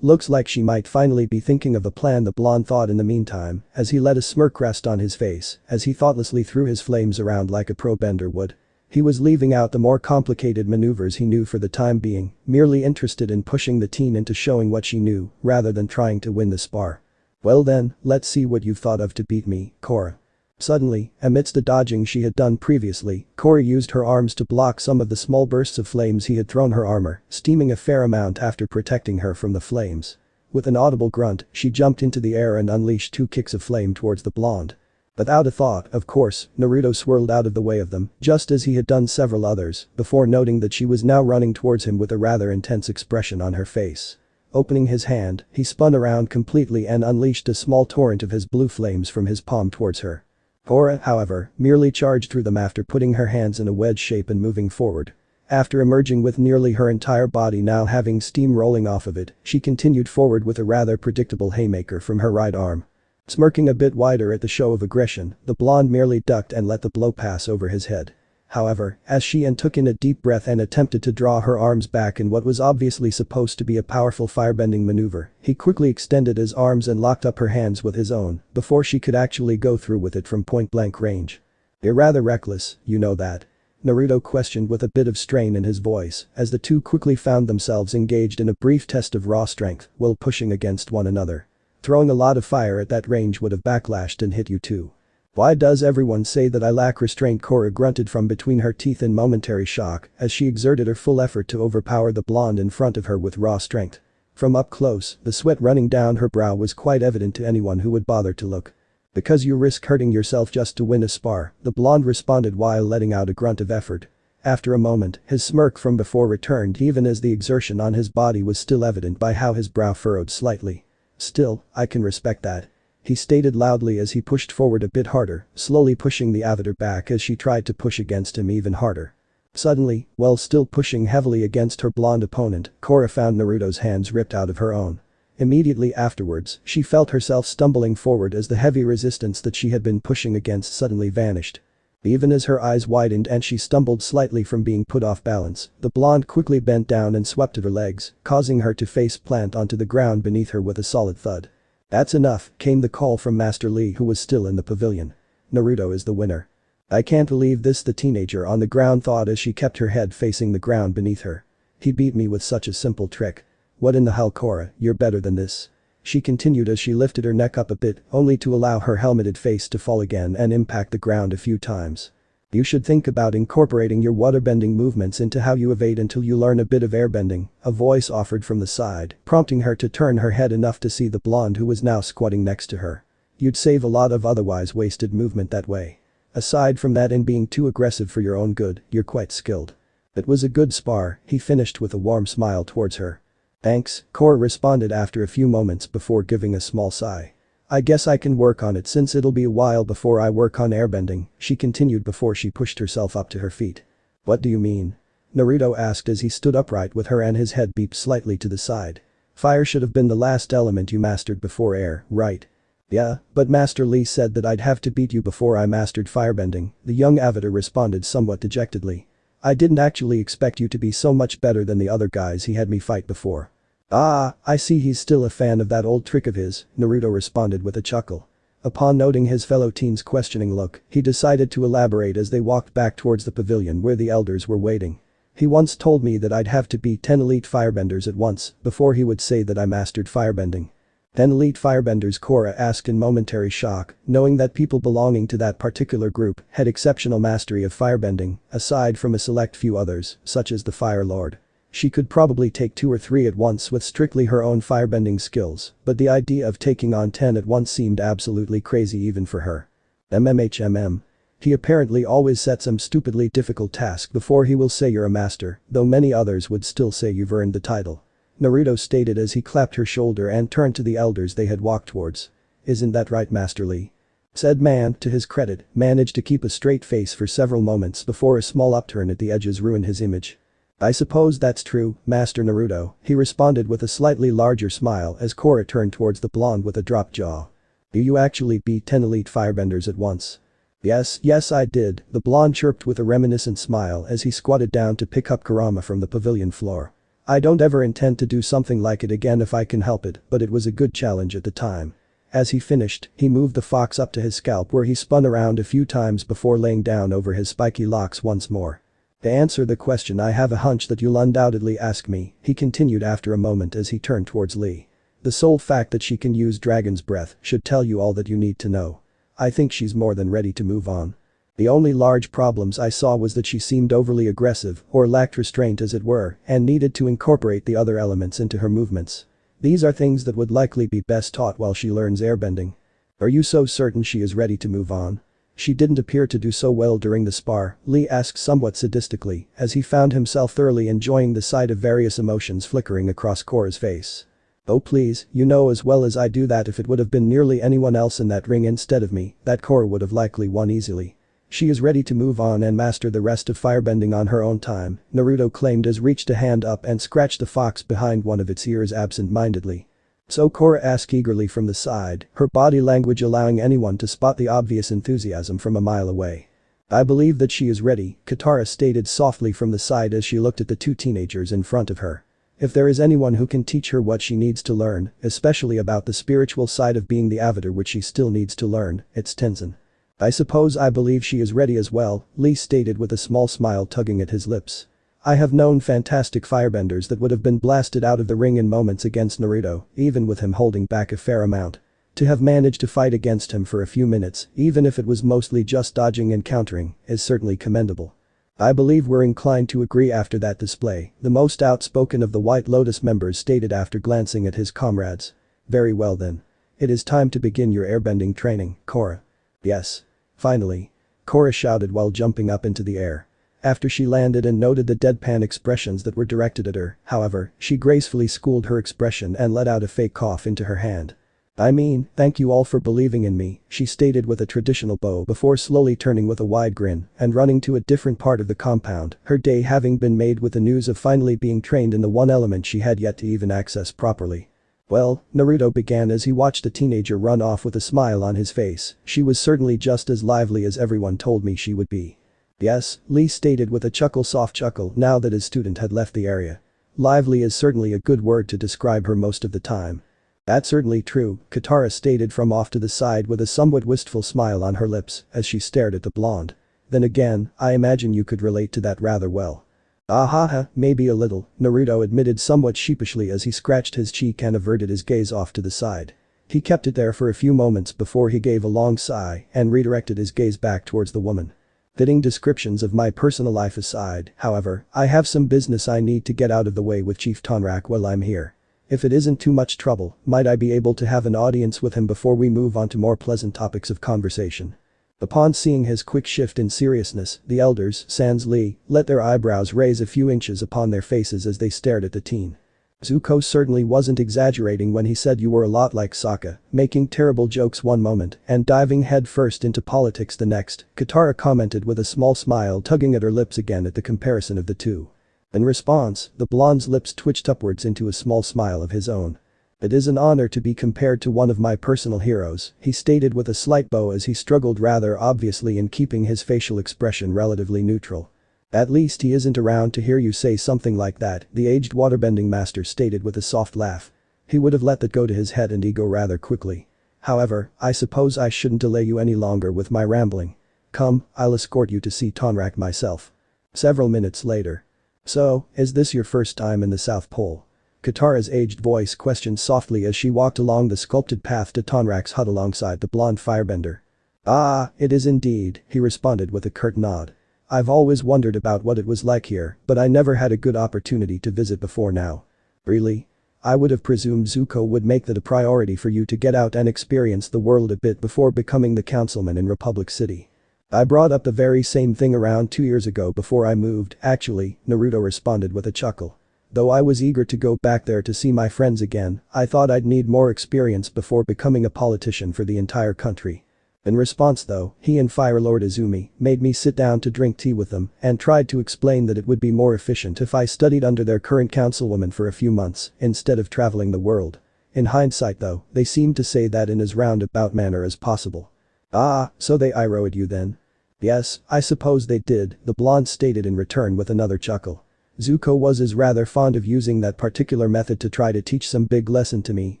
Looks like she might finally be thinking of a plan, the blonde thought in the meantime, as he let a smirk rest on his face as he thoughtlessly threw his flames around like a pro bender would. He was leaving out the more complicated maneuvers he knew for the time being, merely interested in pushing the teen into showing what she knew rather than trying to win the spar. Well then, let's see what you've thought of to beat me, Korra. Suddenly, amidst the dodging she had done previously, Korra used her arms to block some of the small bursts of flames he had thrown her armor, steaming a fair amount after protecting her from the flames. With an audible grunt, she jumped into the air and unleashed 2 kicks of flame towards the blonde. Without a thought, of course, Naruto swirled out of the way of them, just as he had done several others, before noting that she was now running towards him with a rather intense expression on her face. Opening his hand, he spun around completely and unleashed a small torrent of his blue flames from his palm towards her. Korra, however, merely charged through them after putting her hands in a wedge shape and moving forward. After emerging with nearly her entire body now having steam rolling off of it, she continued forward with a rather predictable haymaker from her right arm. Smirking a bit wider at the show of aggression, the blonde merely ducked and let the blow pass over his head. However, as she took in a deep breath and attempted to draw her arms back in what was obviously supposed to be a powerful firebending maneuver, he quickly extended his arms and locked up her hands with his own before she could actually go through with it from point-blank range. "You're rather reckless, you know that?" Naruto questioned with a bit of strain in his voice as the two quickly found themselves engaged in a brief test of raw strength while pushing against one another. Throwing a lot of fire at that range would have backlashed and hit you too. "Why does everyone say that I lack restraint?" Korra grunted from between her teeth in momentary shock as she exerted her full effort to overpower the blonde in front of her with raw strength. From up close, the sweat running down her brow was quite evident to anyone who would bother to look. "Because you risk hurting yourself just to win a spar," the blonde responded while letting out a grunt of effort. After a moment, his smirk from before returned even as the exertion on his body was still evident by how his brow furrowed slightly. "Still, I can respect that," he stated loudly as he pushed forward a bit harder, slowly pushing the avatar back as she tried to push against him even harder. Suddenly, while still pushing heavily against her blonde opponent, Korra found Naruto's hands ripped out of her own. Immediately afterwards, she felt herself stumbling forward as the heavy resistance that she had been pushing against suddenly vanished. Even as her eyes widened and she stumbled slightly from being put off balance, the blonde quickly bent down and swept at her legs, causing her to face plant onto the ground beneath her with a solid thud. "That's enough," came the call from Master Lee, who was still in the pavilion. "Naruto is the winner." "I can't believe this," the teenager on the ground thought as she kept her head facing the ground beneath her. "He beat me with such a simple trick. What in the hell, Korra, you're better than this." She continued as she lifted her neck up a bit, only to allow her helmeted face to fall again and impact the ground a few times. "You should think about incorporating your waterbending movements into how you evade until you learn a bit of airbending," a voice offered from the side, prompting her to turn her head enough to see the blonde who was now squatting next to her. "You'd save a lot of otherwise wasted movement that way. Aside from that and being too aggressive for your own good, you're quite skilled." "It was a good spar," he finished with a warm smile towards her. "Thanks," Korra responded after a few moments before giving a small sigh. "I guess I can work on it since it'll be a while before I work on airbending," she continued before she pushed herself up to her feet. "What do you mean?" Naruto asked as he stood upright with her and his head beeped slightly to the side. "Fire should have been the last element you mastered before air, right?" "Yeah, but Master Lee said that I'd have to beat you before I mastered firebending," the young avatar responded somewhat dejectedly. "I didn't actually expect you to be so much better than the other guys he had me fight before." Ah, I see he's still a fan of that old trick of his, Naruto responded with a chuckle. Upon noting his fellow teen's questioning look, he decided to elaborate as they walked back towards the pavilion where the elders were waiting. He once told me that I'd have to beat 10 elite firebenders at once before he would say that I mastered firebending. 10 elite firebenders, Korra asked in momentary shock, knowing that people belonging to that particular group had exceptional mastery of firebending, aside from a select few others, such as the Fire Lord. She could probably take 2 or 3 at once with strictly her own firebending skills, but the idea of taking on 10 at once seemed absolutely crazy even for her. MMHMM. He apparently always sets some stupidly difficult task before he will say you're a master, though many others would still say you've earned the title. Naruto stated as he clapped her shoulder and turned to the elders they had walked towards. Isn't that right, Master Lee? Said man, to his credit, managed to keep a straight face for several moments before a small upturn at the edges ruined his image. I suppose that's true, Master Naruto, he responded with a slightly larger smile as Korra turned towards the blonde with a dropped jaw. Do you actually beat 10 elite firebenders at once? Yes I did, the blonde chirped with a reminiscent smile as he squatted down to pick up Kurama from the pavilion floor. I don't ever intend to do something like it again if I can help it, but it was a good challenge at the time. As he finished, he moved the fox up to his scalp where he spun around a few times before laying down over his spiky locks once more. To answer the question I have a hunch that you'll undoubtedly ask me, he continued after a moment as he turned towards Lee. The sole fact that she can use dragon's breath should tell you all that you need to know. I think she's more than ready to move on. The only large problems I saw was that she seemed overly aggressive, or lacked restraint as it were, and needed to incorporate the other elements into her movements. These are things that would likely be best taught while she learns airbending. Are you so certain she is ready to move on? She didn't appear to do so well during the spar, Lee asked somewhat sadistically, as he found himself thoroughly enjoying the sight of various emotions flickering across Korra's face. Oh please, you know as well as I do that if it would have been nearly anyone else in that ring instead of me, that Korra would have likely won easily. She is ready to move on and master the rest of firebending on her own time, Naruto claimed as reached a hand up and scratched the fox behind one of its ears absent-mindedly. So Korra asked eagerly from the side, her body language allowing anyone to spot the obvious enthusiasm from a mile away. I believe that she is ready, Katara stated softly from the side as she looked at the 2 teenagers in front of her. If there is anyone who can teach her what she needs to learn, especially about the spiritual side of being the avatar which she still needs to learn, it's Tenzin. I suppose I believe she is ready as well, Lee stated with a small smile tugging at his lips. I have known fantastic firebenders that would have been blasted out of the ring in moments against Naruto, even with him holding back a fair amount. To have managed to fight against him for a few minutes, even if it was mostly just dodging and countering, is certainly commendable. I believe we're inclined to agree after that display, the most outspoken of the White Lotus members stated after glancing at his comrades. Very well then. It is time to begin your airbending training, Korra. Yes. Finally. Korra shouted while jumping up into the air. After she landed and noted the deadpan expressions that were directed at her, however, she gracefully schooled her expression and let out a fake cough into her hand. I mean, thank you all for believing in me, she stated with a traditional bow before slowly turning with a wide grin and running to a different part of the compound, her day having been made with the news of finally being trained in the one element she had yet to even access properly. Well, Naruto began as he watched the teenager run off with a smile on his face, she was certainly just as lively as everyone told me she would be. Yes, Lee stated with a soft chuckle now that his student had left the area. Lively is certainly a good word to describe her most of the time. That's certainly true, Katara stated from off to the side with a somewhat wistful smile on her lips as she stared at the blonde. Then again, I imagine you could relate to that rather well. Ahaha, maybe a little, Naruto admitted somewhat sheepishly as he scratched his cheek and averted his gaze off to the side. He kept it there for a few moments before he gave a long sigh and redirected his gaze back towards the woman. Fitting descriptions of my personal life aside, however, I have some business I need to get out of the way with Chief Tonraq while I'm here. If it isn't too much trouble, might I be able to have an audience with him before we move on to more pleasant topics of conversation? Upon seeing his quick shift in seriousness, the elders, sans Lee, let their eyebrows raise a few inches upon their faces as they stared at the teen. Zuko certainly wasn't exaggerating when he said you were a lot like Sokka, making terrible jokes one moment and diving headfirst into politics the next, Katara commented with a small smile tugging at her lips again at the comparison of the two. In response, the blonde's lips twitched upwards into a small smile of his own. It is an honor to be compared to one of my personal heroes, he stated with a slight bow as he struggled rather obviously in keeping his facial expression relatively neutral. At least he isn't around to hear you say something like that, the aged waterbending master stated with a soft laugh. He would have let that go to his head and ego rather quickly. However, I suppose I shouldn't delay you any longer with my rambling. Come, I'll escort you to see Tonraq myself. Several minutes later. So, is this your first time in the South Pole? Katara's aged voice questioned softly as she walked along the sculpted path to Tonraq's hut alongside the blonde firebender. Ah, it is indeed, he responded with a curt nod. I've always wondered about what it was like here, but I never had a good opportunity to visit before now. Really? I would have presumed Zuko would make that a priority for you to get out and experience the world a bit before becoming the councilman in Republic City. I brought up the very same thing around 2 years ago before I moved, actually, Naruto responded with a chuckle. Though I was eager to go back there to see my friends again, I thought I'd need more experience before becoming a politician for the entire country. In response though, he and Fire Lord Izumi made me sit down to drink tea with them and tried to explain that it would be more efficient if I studied under their current councilwoman for a few months instead of traveling the world. In hindsight though, they seemed to say that in as roundabout manner as possible. Ah, so they IRO'd you then? Yes, I suppose they did, the blonde stated in return with another chuckle. Zuko was rather fond of using that particular method to try to teach some big lesson to me,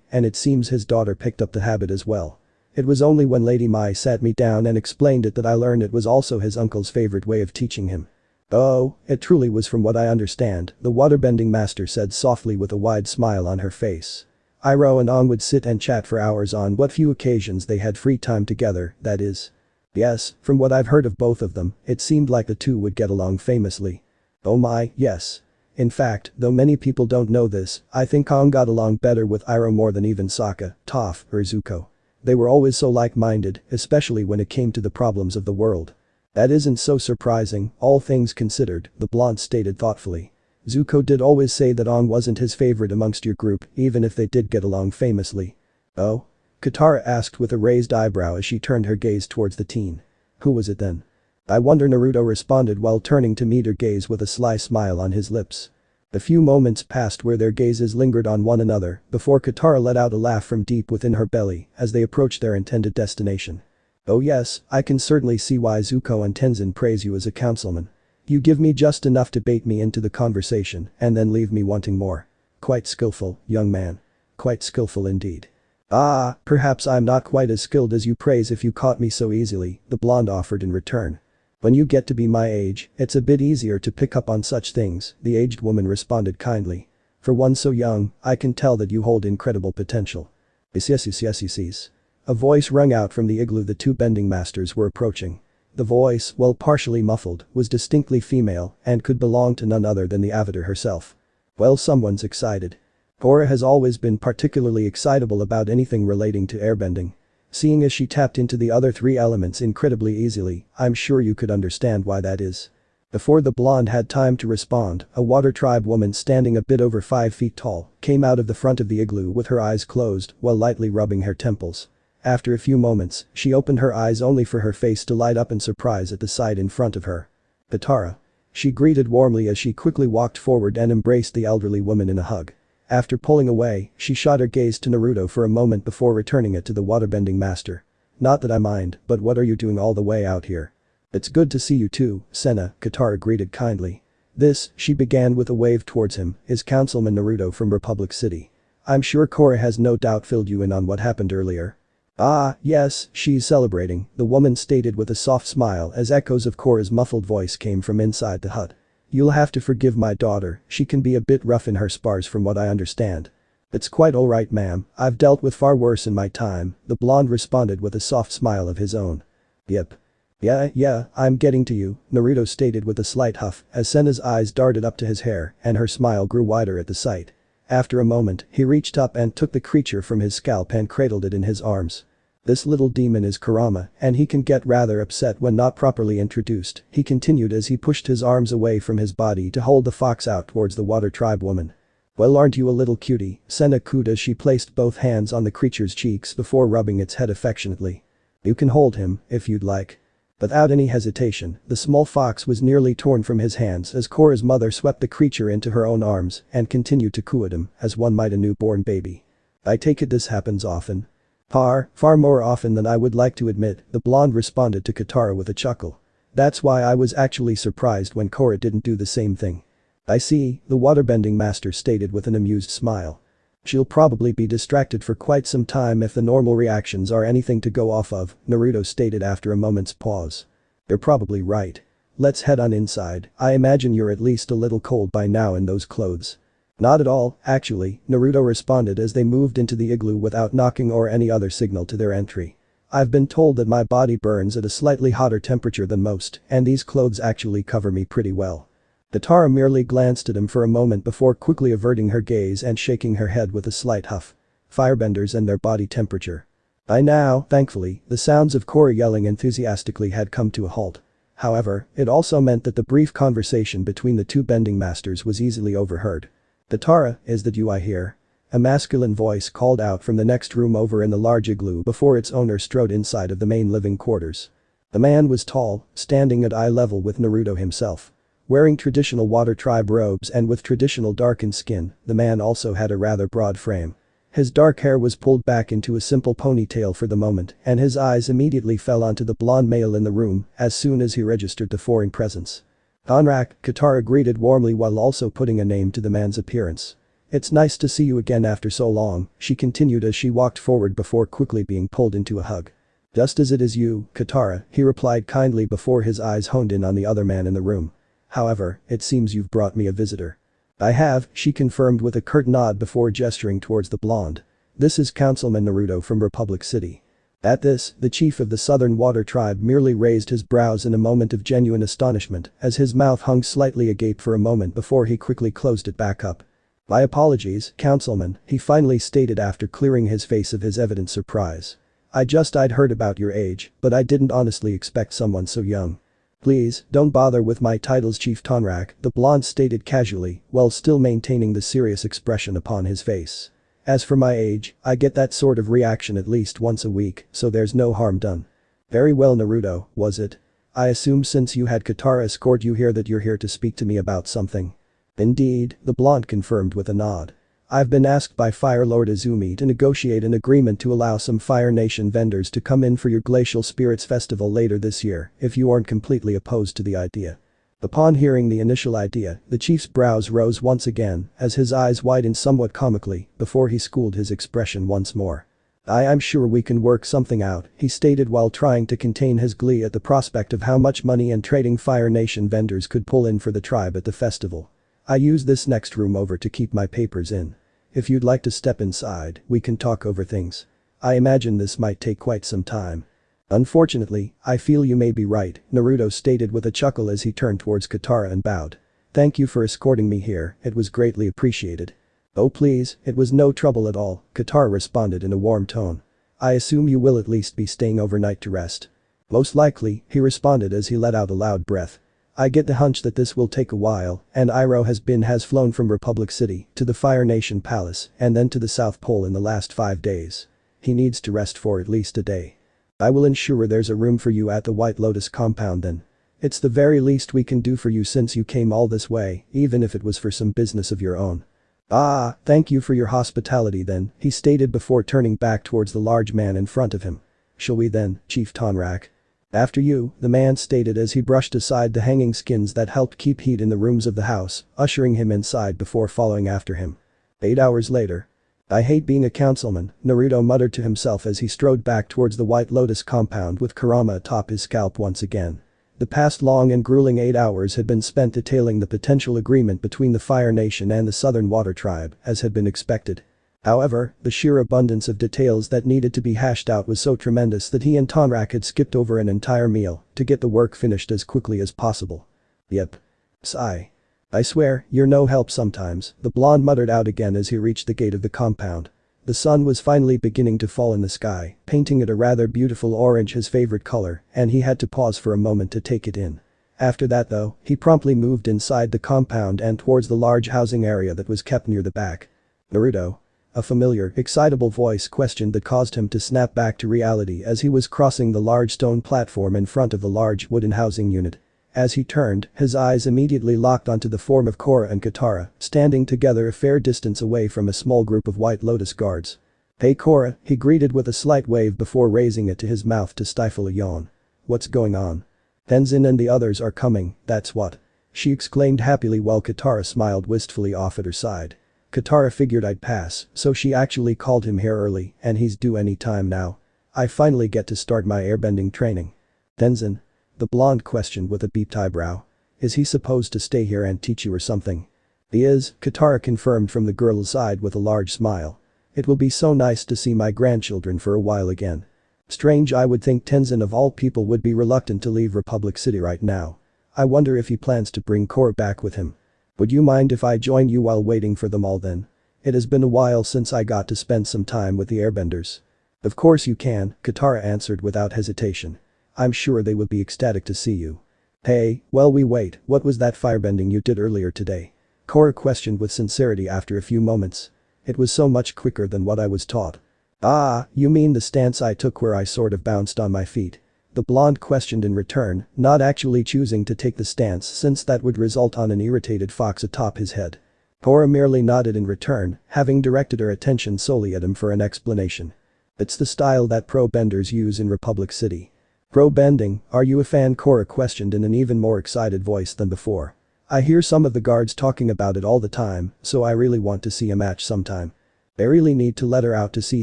and it seems his daughter picked up the habit as well. It was only when Lady Mai sat me down and explained it that I learned it was also his uncle's favorite way of teaching him. Oh, it truly was from what I understand, the waterbending master said softly with a wide smile on her face. Iroh and Aang would sit and chat for hours on what few occasions they had free time together, that is. Yes, from what I've heard of both of them, it seemed like the two would get along famously. Oh my, yes. In fact, though many people don't know this, I think Aang got along better with Iroh more than even Sokka, Toph, or Zuko. They were always so like-minded, especially when it came to the problems of the world. That isn't so surprising, all things considered, the blonde stated thoughtfully. Zuko did always say that Aang wasn't his favorite amongst your group, even if they did get along famously. Oh? Katara asked with a raised eyebrow as she turned her gaze towards the teen. Who was it then? I wonder, Naruto responded while turning to meet her gaze with a sly smile on his lips. A few moments passed where their gazes lingered on one another before Katara let out a laugh from deep within her belly as they approached their intended destination. Oh yes, I can certainly see why Zuko and Tenzin praise you as a councilman. You give me just enough to bait me into the conversation and then leave me wanting more. Quite skillful, young man. Quite skillful indeed. Ah, perhaps I'm not quite as skilled as you praise if you caught me so easily, the blonde offered in return. When you get to be my age, it's a bit easier to pick up on such things, the aged woman responded kindly. For one so young, I can tell that you hold incredible potential. Yes. A voice rang out from the igloo the two bending masters were approaching. The voice, while partially muffled, was distinctly female and could belong to none other than the Avatar herself. Well, someone's excited. Korra has always been particularly excitable about anything relating to airbending. Seeing as she tapped into the other three elements incredibly easily, I'm sure you could understand why that is. Before the blonde had time to respond, a water tribe woman standing a bit over 5 feet tall came out of the front of the igloo with her eyes closed while lightly rubbing her temples. After a few moments, she opened her eyes only for her face to light up in surprise at the sight in front of her. Katara. She greeted warmly as she quickly walked forward and embraced the elderly woman in a hug. After pulling away, she shot her gaze to Naruto for a moment before returning it to the waterbending master. Not that I mind, but what are you doing all the way out here? It's good to see you too, Senna, Katara greeted kindly. This, she began with a wave towards him, is Councilman Naruto from Republic City. I'm sure Korra has no doubt filled you in on what happened earlier. Ah, yes, she's celebrating, the woman stated with a soft smile as echoes of Korra's muffled voice came from inside the hut. You'll have to forgive my daughter, she can be a bit rough in her spars from what I understand. It's quite alright ma'am, I've dealt with far worse in my time, the blonde responded with a soft smile of his own. Yep. Yeah, I'm getting to you, Naruto stated with a slight huff as Senna's eyes darted up to his hair and her smile grew wider at the sight. After a moment, he reached up and took the creature from his scalp and cradled it in his arms. This little demon is Kurama, and he can get rather upset when not properly introduced, he continued as he pushed his arms away from his body to hold the fox out towards the water tribe woman. Well, aren't you a little cutie, Senna cooed as she placed both hands on the creature's cheeks before rubbing its head affectionately. You can hold him, if you'd like. Without any hesitation, the small fox was nearly torn from his hands as Korra's mother swept the creature into her own arms and continued to coo at him as one might a newborn baby. I take it this happens often. Far more often than I would like to admit, the blonde responded to Katara with a chuckle. That's why I was actually surprised when Korra didn't do the same thing. I see, the waterbending master stated with an amused smile. She'll probably be distracted for quite some time if the normal reactions are anything to go off of, Naruto stated after a moment's pause. You're probably right. Let's head on inside, I imagine you're at least a little cold by now in those clothes. Not at all, actually, Naruto responded as they moved into the igloo without knocking or any other signal to their entry. I've been told that my body burns at a slightly hotter temperature than most, and these clothes actually cover me pretty well. Katara merely glanced at him for a moment before quickly averting her gaze and shaking her head with a slight huff. Firebenders and their body temperature. By now, thankfully, the sounds of Korra yelling enthusiastically had come to a halt. However, it also meant that the brief conversation between the two bending masters was easily overheard. Katara, is that you I hear? A masculine voice called out from the next room over in the large igloo before its owner strode inside of the main living quarters. The man was tall, standing at eye level with Naruto himself. Wearing traditional water tribe robes and with traditional darkened skin, the man also had a rather broad frame. His dark hair was pulled back into a simple ponytail for the moment and his eyes immediately fell onto the blonde male in the room as soon as he registered the foreign presence. Tonraq, Katara greeted warmly while also putting a name to the man's appearance. It's nice to see you again after so long, she continued as she walked forward before quickly being pulled into a hug. Just as it is you, Katara, he replied kindly before his eyes honed in on the other man in the room. However, it seems you've brought me a visitor. I have, she confirmed with a curt nod before gesturing towards the blonde. This is Councilman Naruto from Republic City. At this, the chief of the Southern Water Tribe merely raised his brows in a moment of genuine astonishment as his mouth hung slightly agape for a moment before he quickly closed it back up. My apologies, Councilman, he finally stated after clearing his face of his evident surprise. I'd heard about your age, but I didn't honestly expect someone so young. Please, don't bother with my titles, Chief Tonraq, the blonde stated casually, while still maintaining the serious expression upon his face. As for my age, I get that sort of reaction at least once a week, so there's no harm done. Very well, Naruto, was it? I assume since you had Katara escort you here that you're here to speak to me about something. Indeed, the blonde confirmed with a nod. I've been asked by Fire Lord Izumi to negotiate an agreement to allow some Fire Nation vendors to come in for your Glacial Spirits Festival later this year, if you aren't completely opposed to the idea. Upon hearing the initial idea, the chief's brows rose once again as his eyes widened somewhat comically before he schooled his expression once more. I'm sure we can work something out, he stated while trying to contain his glee at the prospect of how much money and trading Fire Nation vendors could pull in for the tribe at the festival. I use this next room over to keep my papers in. If you'd like to step inside, we can talk over things. I imagine this might take quite some time. Unfortunately, I feel you may be right, Naruto stated with a chuckle as he turned towards Katara and bowed. Thank you for escorting me here, it was greatly appreciated. Oh please, it was no trouble at all, Katara responded in a warm tone. I assume you will at least be staying overnight to rest. Most likely, he responded as he let out a loud breath. I get the hunch that this will take a while, and Iroh has flown from Republic City to the Fire Nation Palace and then to the South Pole in the last 5 days. He needs to rest for at least a day. I will ensure there's a room for you at the White Lotus compound then. It's the very least we can do for you since you came all this way, even if it was for some business of your own. Ah, thank you for your hospitality then, he stated before turning back towards the large man in front of him. Shall we then, Chief Tonraq? After you, the man stated as he brushed aside the hanging skins that helped keep heat in the rooms of the house, ushering him inside before following after him. 8 hours later. I hate being a councilman, Naruto muttered to himself as he strode back towards the White Lotus compound with Kurama atop his scalp once again. The past long and grueling 8 hours had been spent detailing the potential agreement between the Fire Nation and the Southern Water Tribe, as had been expected. However, the sheer abundance of details that needed to be hashed out was so tremendous that he and Tonraq had skipped over an entire meal to get the work finished as quickly as possible. Yep. Sigh. I swear, you're no help sometimes, the blonde muttered out again as he reached the gate of the compound. The sun was finally beginning to fall in the sky, painting it a rather beautiful orange, his favorite color, and he had to pause for a moment to take it in. After that though, he promptly moved inside the compound and towards the large housing area that was kept near the back. Naruto? A familiar, excitable voice questioned that caused him to snap back to reality as he was crossing the large stone platform in front of the large wooden housing unit. As he turned, his eyes immediately locked onto the form of Korra and Katara, standing together a fair distance away from a small group of White Lotus guards. Hey Korra, he greeted with a slight wave before raising it to his mouth to stifle a yawn. What's going on? Tenzin and the others are coming, that's what. She exclaimed happily while Katara smiled wistfully off at her side. Katara figured I'd pass, so she actually called him here early, and he's due any time now. I finally get to start my airbending training. Tenzin? The blonde questioned with a beeped eyebrow. Is he supposed to stay here and teach you or something? He is, Katara confirmed from the girl's side with a large smile. It will be so nice to see my grandchildren for a while again. Strange, I would think Tenzin of all people would be reluctant to leave Republic City right now. I wonder if he plans to bring Korra back with him. Would you mind if I join you while waiting for them all then? It has been a while since I got to spend some time with the Airbenders. Of course you can, Katara answered without hesitation. I'm sure they will be ecstatic to see you. Hey, while we wait, what was that firebending you did earlier today? Korra questioned with sincerity after a few moments. It was so much quicker than what I was taught. Ah, you mean the stance I took where I sort of bounced on my feet? The blonde questioned in return, not actually choosing to take the stance since that would result on an irritated fox atop his head. Korra merely nodded in return, having directed her attention solely at him for an explanation. It's the style that pro-benders use in Republic City. Pro-bending, are you a fan? Korra questioned in an even more excited voice than before. I hear some of the guards talking about it all the time, so I really want to see a match sometime. They really need to let her out to see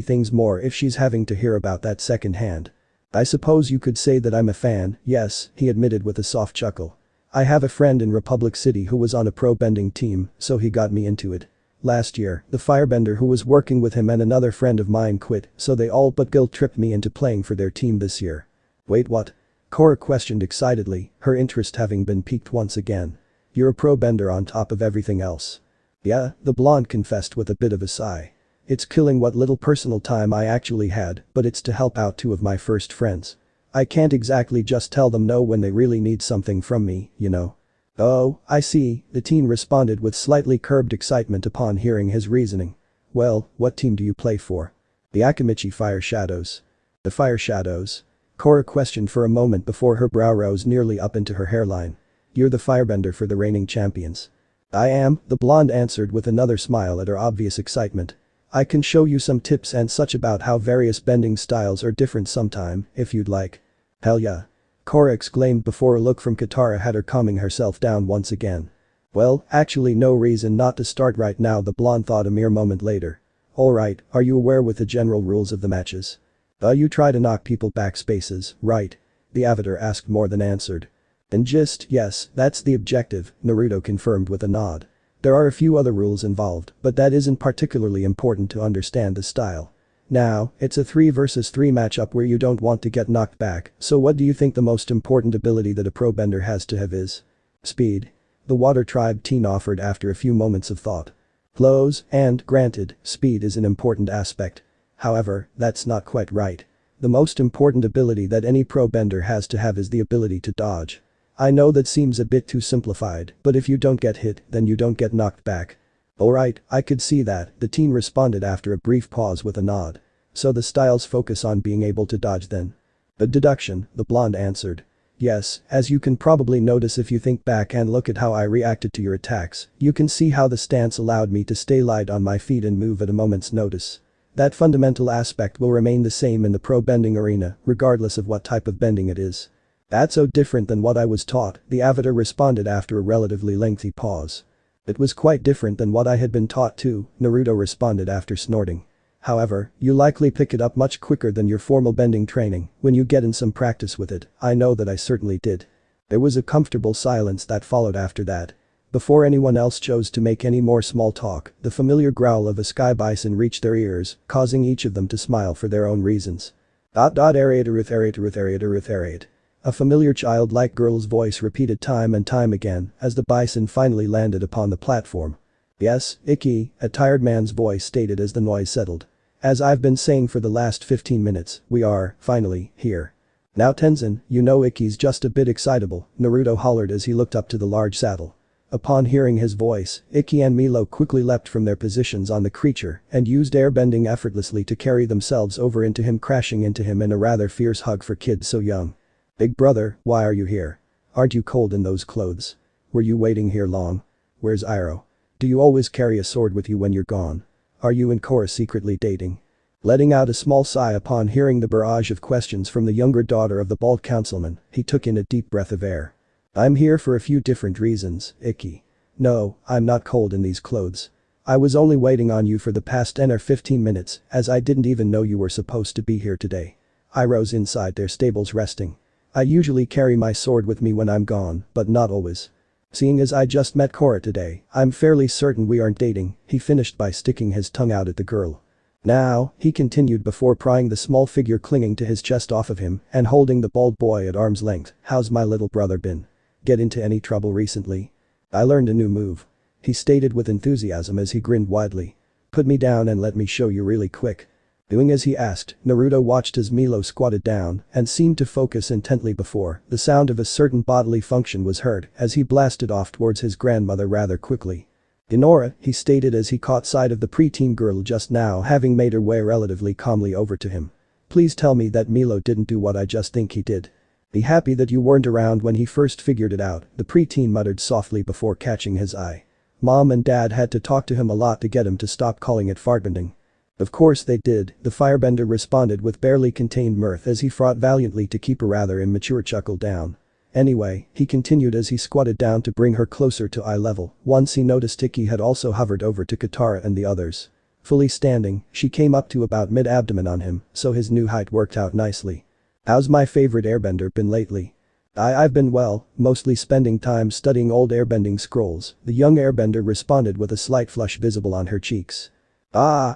things more if she's having to hear about that secondhand. I suppose you could say that I'm a fan, yes, he admitted with a soft chuckle. I have a friend in Republic City who was on a pro-bending team, so he got me into it. Last year, the firebender who was working with him and another friend of mine quit, so they all but guilt-tripped me into playing for their team this year. Wait, what? Korra questioned excitedly, her interest having been piqued once again. You're a pro-bender on top of everything else. Yeah, the blonde confessed with a bit of a sigh. It's killing what little personal time I actually had, but it's to help out two of my first friends. I can't exactly just tell them no when they really need something from me, you know. Oh, I see, the teen responded with slightly curbed excitement upon hearing his reasoning. Well, what team do you play for? The Akamichi Fire Shadows. The Fire Shadows? Korra questioned for a moment before her brow rose nearly up into her hairline. You're the firebender for the reigning champions. I am, the blonde answered with another smile at her obvious excitement. I can show you some tips and such about how various bending styles are different sometime, if you'd like. Hell yeah. Korra exclaimed before a look from Katara had her calming herself down once again. Well, actually no reason not to start right now, the blonde thought a mere moment later. Alright, are you aware with the general rules of the matches? You try to knock people back spaces, right? The avatar asked more than answered. And just, yes, that's the objective, Naruto confirmed with a nod. There are a few other rules involved, but that isn't particularly important to understand the style. Now, it's a 3 versus 3 matchup where you don't want to get knocked back, so what do you think the most important ability that a pro-bender has to have is? Speed. The Water Tribe teen offered after a few moments of thought. Flows, and, granted, speed is an important aspect. However, that's not quite right. The most important ability that any pro-bender has to have is the ability to dodge. I know that seems a bit too simplified, but if you don't get hit, then you don't get knocked back. Alright, I could see that, the teen responded after a brief pause with a nod. So the styles focus on being able to dodge then? A deduction, the blonde answered. Yes, as you can probably notice if you think back and look at how I reacted to your attacks, you can see how the stance allowed me to stay light on my feet and move at a moment's notice. That fundamental aspect will remain the same in the pro-bending arena, regardless of what type of bending it is. That's so different than what I was taught, the avatar responded after a relatively lengthy pause. It was quite different than what I had been taught too, Naruto responded after snorting. However, you likely pick it up much quicker than your formal bending training when you get in some practice with it. I know that I certainly did. There was a comfortable silence that followed after that. Before anyone else chose to make any more small talk, the familiar growl of a sky bison reached their ears, causing each of them to smile for their own reasons. Ariat. A familiar childlike girl's voice repeated time and time again as the bison finally landed upon the platform. Yes, Ikki, a tired man's voice stated as the noise settled. As I've been saying for the last 15 minutes, we are, finally, here. Now Tenzin, you know Ikki's just a bit excitable, Naruto hollered as he looked up to the large saddle. Upon hearing his voice, Ikki and Milo quickly leapt from their positions on the creature and used airbending effortlessly to carry themselves over into him, crashing into him in a rather fierce hug for kids so young. Big brother, why are you here? Aren't you cold in those clothes? Were you waiting here long? Where's Iroh? Do you always carry a sword with you when you're gone? Are you and Korra secretly dating? Letting out a small sigh upon hearing the barrage of questions from the younger daughter of the bald councilman, he took in a deep breath of air. I'm here for a few different reasons, Icky. No, I'm not cold in these clothes. I was only waiting on you for the past 10 or 15 minutes, as I didn't even know you were supposed to be here today. I rose inside their stables resting. I usually carry my sword with me when I'm gone, but not always. Seeing as I just met Korra today, I'm fairly certain we aren't dating, he finished by sticking his tongue out at the girl. Now, he continued before prying the small figure clinging to his chest off of him and holding the bald boy at arm's length. How's my little brother been? Get into any trouble recently? I learned a new move. He stated with enthusiasm as he grinned widely. Put me down and let me show you really quick. Doing as he asked, Naruto watched as Milo squatted down and seemed to focus intently before the sound of a certain bodily function was heard as he blasted off towards his grandmother rather quickly. Inora, he stated as he caught sight of the preteen girl just now having made her way relatively calmly over to him. Please tell me that Milo didn't do what I just think he did. Be happy that you weren't around when he first figured it out, the preteen muttered softly before catching his eye. Mom and Dad had to talk to him a lot to get him to stop calling it firebending. Of course they did, the firebender responded with barely contained mirth as he fought valiantly to keep a rather immature chuckle down. Anyway, he continued as he squatted down to bring her closer to eye level, once he noticed Icky had also hovered over to Katara and the others. Fully standing, she came up to about mid-abdomen on him, so his new height worked out nicely. How's my favorite airbender been lately? I've been well, mostly spending time studying old airbending scrolls, the young airbender responded with a slight flush visible on her cheeks.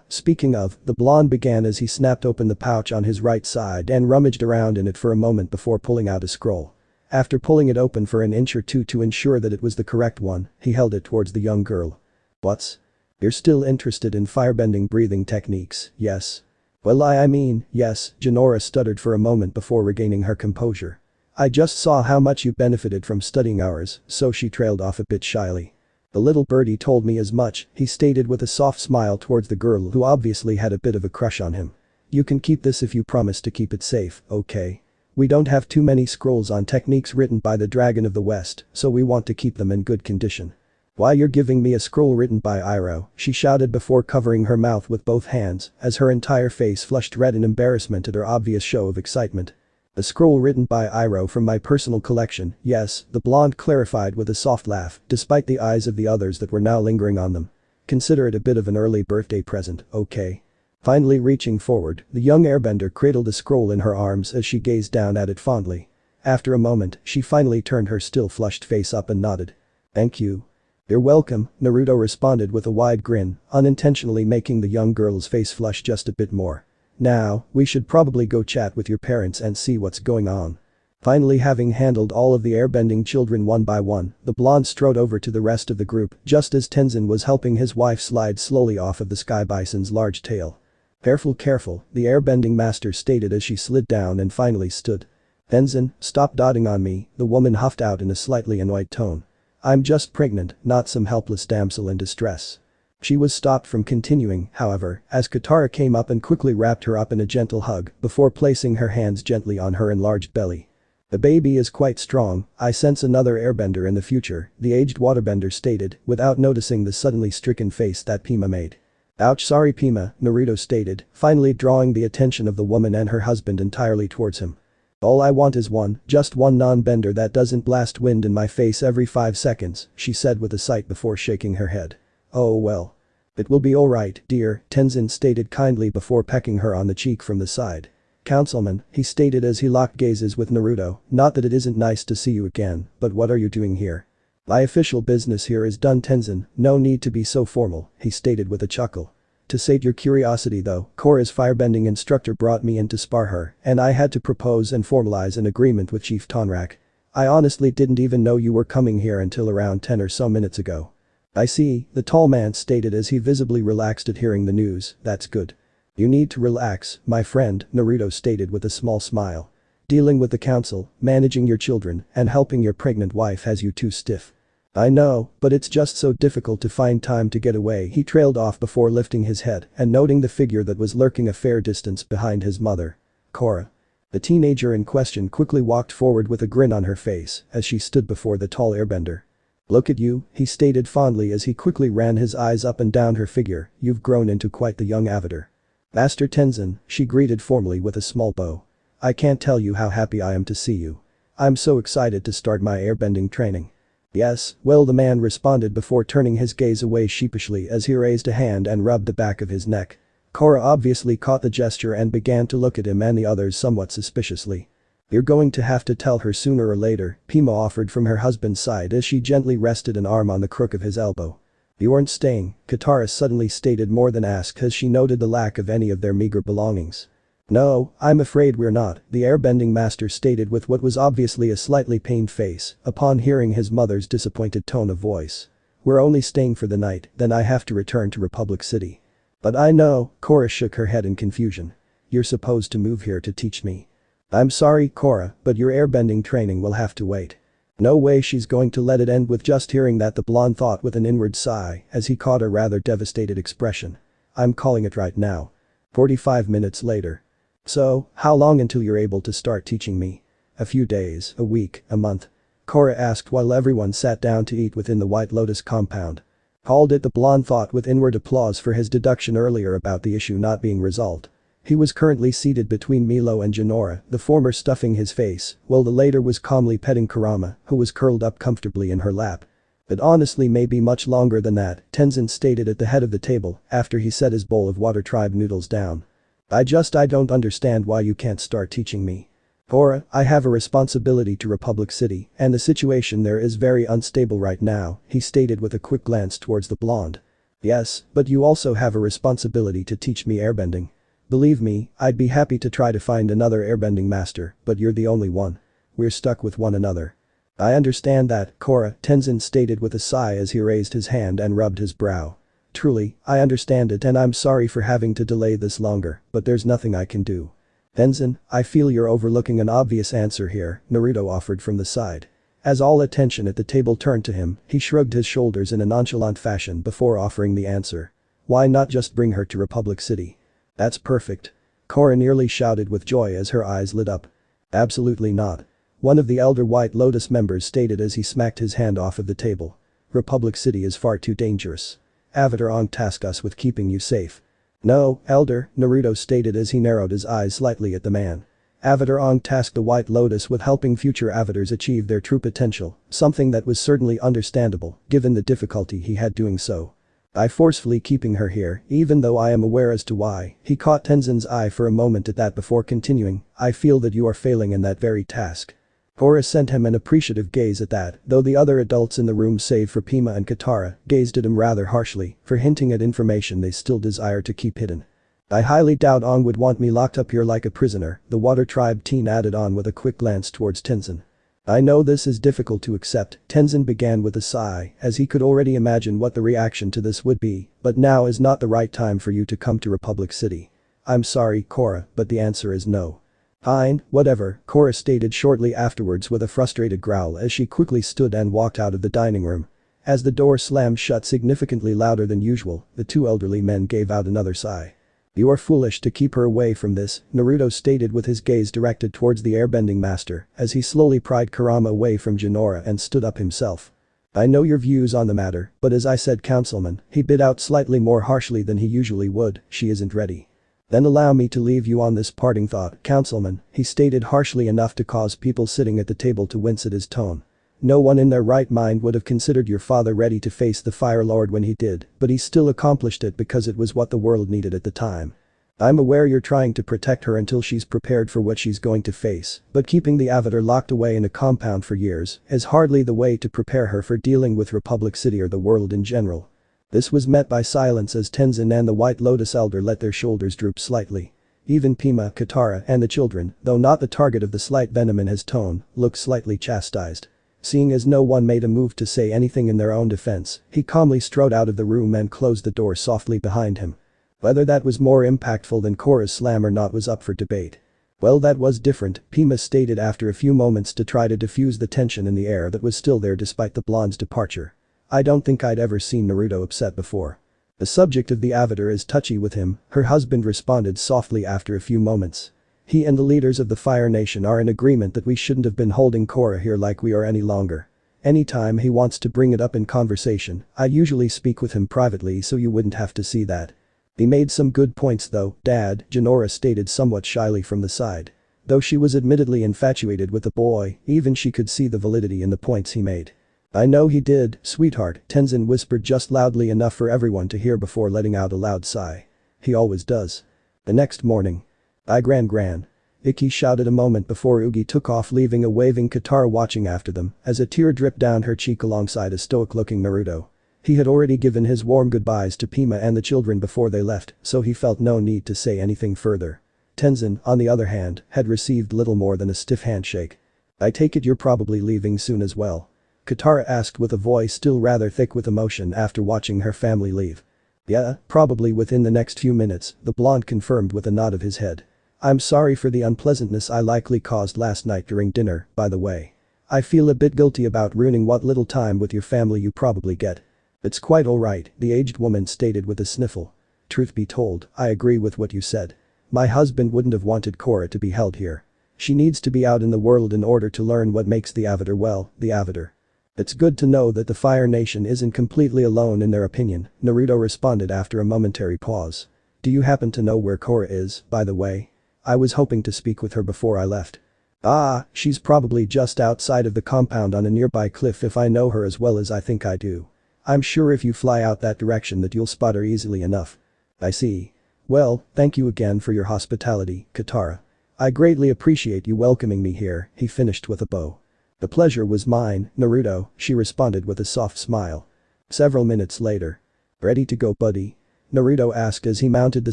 Speaking of, the blonde began as he snapped open the pouch on his right side and rummaged around in it for a moment before pulling out a scroll. After pulling it open for an inch or two to ensure that it was the correct one, he held it towards the young girl. What's? You're still interested in firebending breathing techniques, yes? Well I mean, yes, Jinora stuttered for a moment before regaining her composure. I just saw how much you benefited from studying ours, so she trailed off a bit shyly. The little birdie told me as much, he stated with a soft smile towards the girl who obviously had a bit of a crush on him. You can keep this if you promise to keep it safe, okay? We don't have too many scrolls on techniques written by the Dragon of the West, so we want to keep them in good condition. Why you're giving me a scroll written by Iroh, she shouted before covering her mouth with both hands as her entire face flushed red in embarrassment at her obvious show of excitement. A scroll written by Iroh from my personal collection, yes, the blonde clarified with a soft laugh, despite the eyes of the others that were now lingering on them. Consider it a bit of an early birthday present, okay? Finally reaching forward, the young airbender cradled the scroll in her arms as she gazed down at it fondly. After a moment, she finally turned her still flushed face up and nodded. Thank you. You're welcome, Naruto responded with a wide grin, unintentionally making the young girl's face flush just a bit more. Now, we should probably go chat with your parents and see what's going on. Finally having handled all of the airbending children one by one, the blonde strode over to the rest of the group just as Tenzin was helping his wife slide slowly off of the sky bison's large tail. Careful, the airbending master stated as she slid down and finally stood. Tenzin, stop dotting on me, the woman huffed out in a slightly annoyed tone. I'm just pregnant, not some helpless damsel in distress. She was stopped from continuing, however, as Katara came up and quickly wrapped her up in a gentle hug before placing her hands gently on her enlarged belly. The baby is quite strong, I sense another airbender in the future, the aged waterbender stated, without noticing the suddenly stricken face that Pima made. Ouch, sorry Pima, Naruto stated, finally drawing the attention of the woman and her husband entirely towards him. All I want is just one non-bender that doesn't blast wind in my face every 5 seconds, she said with a sigh before shaking her head. Oh well. It will be alright, dear, Tenzin stated kindly before pecking her on the cheek from the side. Councilman, he stated as he locked gazes with Naruto, not that it isn't nice to see you again, but what are you doing here? My official business here is done Tenzin, no need to be so formal, he stated with a chuckle. To sate your curiosity though, Korra's firebending instructor brought me in to spar her, and I had to propose and formalize an agreement with Chief Tonraq. I honestly didn't even know you were coming here until around 10 or so minutes ago. I see, the tall man stated as he visibly relaxed at hearing the news, that's good. You need to relax, my friend, Naruto stated with a small smile. Dealing with the council, managing your children, and helping your pregnant wife has you too stiff. I know, but it's just so difficult to find time to get away, he trailed off before lifting his head and noting the figure that was lurking a fair distance behind his mother. Korra. The teenager in question quickly walked forward with a grin on her face as she stood before the tall airbender. Look at you, he stated fondly as he quickly ran his eyes up and down her figure, you've grown into quite the young avatar. Master Tenzin, she greeted formally with a small bow. I can't tell you how happy I am to see you. I'm so excited to start my airbending training. Yes, well, the man responded before turning his gaze away sheepishly as he raised a hand and rubbed the back of his neck. Korra obviously caught the gesture and began to look at him and the others somewhat suspiciously. You're going to have to tell her sooner or later, Pima offered from her husband's side as she gently rested an arm on the crook of his elbow. You aren't staying, Katara suddenly stated more than asked as she noted the lack of any of their meager belongings. No, I'm afraid we're not, the airbending master stated with what was obviously a slightly pained face upon hearing his mother's disappointed tone of voice. We're only staying for the night, then I have to return to Republic City. But I know, Korra shook her head in confusion. You're supposed to move here to teach me. I'm sorry, Korra, but your airbending training will have to wait. No way she's going to let it end. With just hearing that, the blonde thought with an inward sigh as he caught a rather devastated expression. I'm calling it right now. 45 minutes later. So, how long until you're able to start teaching me? A few days, a week, a month? Korra asked while everyone sat down to eat within the White Lotus compound. Called it, the blonde thought with inward applause for his deduction earlier about the issue not being resolved. He was currently seated between Milo and Jinora, the former stuffing his face, while the latter was calmly petting Kurama, who was curled up comfortably in her lap. But honestly, maybe much longer than that, Tenzin stated at the head of the table after he set his bowl of water tribe noodles down. I don't understand why you can't start teaching me. Korra, I have a responsibility to Republic City, and the situation there is very unstable right now, he stated with a quick glance towards the blonde. Yes, but you also have a responsibility to teach me airbending. Believe me, I'd be happy to try to find another airbending master, but you're the only one. We're stuck with one another. I understand that, Korra, Tenzin stated with a sigh as he raised his hand and rubbed his brow. Truly, I understand it and I'm sorry for having to delay this longer, but there's nothing I can do. Tenzin, I feel you're overlooking an obvious answer here, Naruto offered from the side. As all attention at the table turned to him, he shrugged his shoulders in a nonchalant fashion before offering the answer. Why not just bring her to Republic City? That's perfect. Korra nearly shouted with joy as her eyes lit up. Absolutely not. One of the elder White Lotus members stated as he smacked his hand off of the table. Republic City is far too dangerous. Avatar Ong tasked us with keeping you safe. No, Elder, Naruto stated as he narrowed his eyes slightly at the man. Avatar Ong tasked the White Lotus with helping future avatars achieve their true potential, something that was certainly understandable given the difficulty he had doing so. By forcefully keeping her here, even though I am aware as to why, he caught Tenzin's eye for a moment at that before continuing, I feel that you are failing in that very task. Korra sent him an appreciative gaze at that, though the other adults in the room save for Pima and Katara gazed at him rather harshly for hinting at information they still desire to keep hidden. I highly doubt Ong would want me locked up here like a prisoner, the Water Tribe teen added on with a quick glance towards Tenzin. I know this is difficult to accept, Tenzin began with a sigh as he could already imagine what the reaction to this would be, but now is not the right time for you to come to Republic City. I'm sorry, Korra, but the answer is no. Fine, whatever, Korra stated shortly afterwards with a frustrated growl as she quickly stood and walked out of the dining room. As the door slammed shut significantly louder than usual, the two elderly men gave out another sigh. You are foolish to keep her away from this, Naruto stated with his gaze directed towards the airbending master as he slowly pried Kurama away from Jinora and stood up himself. I know your views on the matter, but as I said, Councilman, he bit out slightly more harshly than he usually would, she isn't ready. Then allow me to leave you on this parting thought, Councilman, he stated harshly enough to cause people sitting at the table to wince at his tone. No one in their right mind would have considered your father ready to face the Fire Lord when he did, but he still accomplished it because it was what the world needed at the time. I'm aware you're trying to protect her until she's prepared for what she's going to face, but keeping the Avatar locked away in a compound for years is hardly the way to prepare her for dealing with Republic City or the world in general. This was met by silence as Tenzin and the White Lotus Elder let their shoulders droop slightly. Even Pima, Katara, and the children, though not the target of the slight venom in his tone, looked slightly chastised. Seeing as no one made a move to say anything in their own defense, he calmly strode out of the room and closed the door softly behind him. Whether that was more impactful than Korra's slam or not was up for debate. Well, that was different, Pima stated after a few moments to try to diffuse the tension in the air that was still there despite the blonde's departure. I don't think I'd ever seen Naruto upset before. The subject of the Avatar is touchy with him, her husband responded softly after a few moments. He and the leaders of the Fire Nation are in agreement that we shouldn't have been holding Korra here like we are any longer. Anytime he wants to bring it up in conversation, I usually speak with him privately so you wouldn't have to see that. He made some good points though, Dad, Jinora stated somewhat shyly from the side. Though she was admittedly infatuated with the boy, even she could see the validity in the points he made. I know he did, sweetheart, Tenzin whispered just loudly enough for everyone to hear before letting out a loud sigh. He always does. The next morning. Gran. Ikki shouted a moment before Ugi took off, leaving a waving Katara watching after them as a tear dripped down her cheek alongside a stoic-looking Naruto. He had already given his warm goodbyes to Pima and the children before they left, so he felt no need to say anything further. Tenzin, on the other hand, had received little more than a stiff handshake. I take it you're probably leaving soon as well? Katara asked with a voice still rather thick with emotion after watching her family leave. Yeah, probably within the next few minutes, the blonde confirmed with a nod of his head. I'm sorry for the unpleasantness I likely caused last night during dinner, by the way. I feel a bit guilty about ruining what little time with your family you probably get. It's quite alright, the aged woman stated with a sniffle. Truth be told, I agree with what you said. My husband wouldn't have wanted Korra to be held here. She needs to be out in the world in order to learn what makes the Avatar the Avatar. It's good to know that the Fire Nation isn't completely alone in their opinion, Naruto responded after a momentary pause. Do you happen to know where Korra is, by the way? I was hoping to speak with her before I left. Ah, she's probably just outside of the compound on a nearby cliff if I know her as well as I think I do. I'm sure if you fly out that direction that you'll spot her easily enough. I see. Well, thank you again for your hospitality, Katara. I greatly appreciate you welcoming me here, he finished with a bow. The pleasure was mine, Naruto, she responded with a soft smile. Several minutes later. Ready to go, buddy? Naruto asked as he mounted the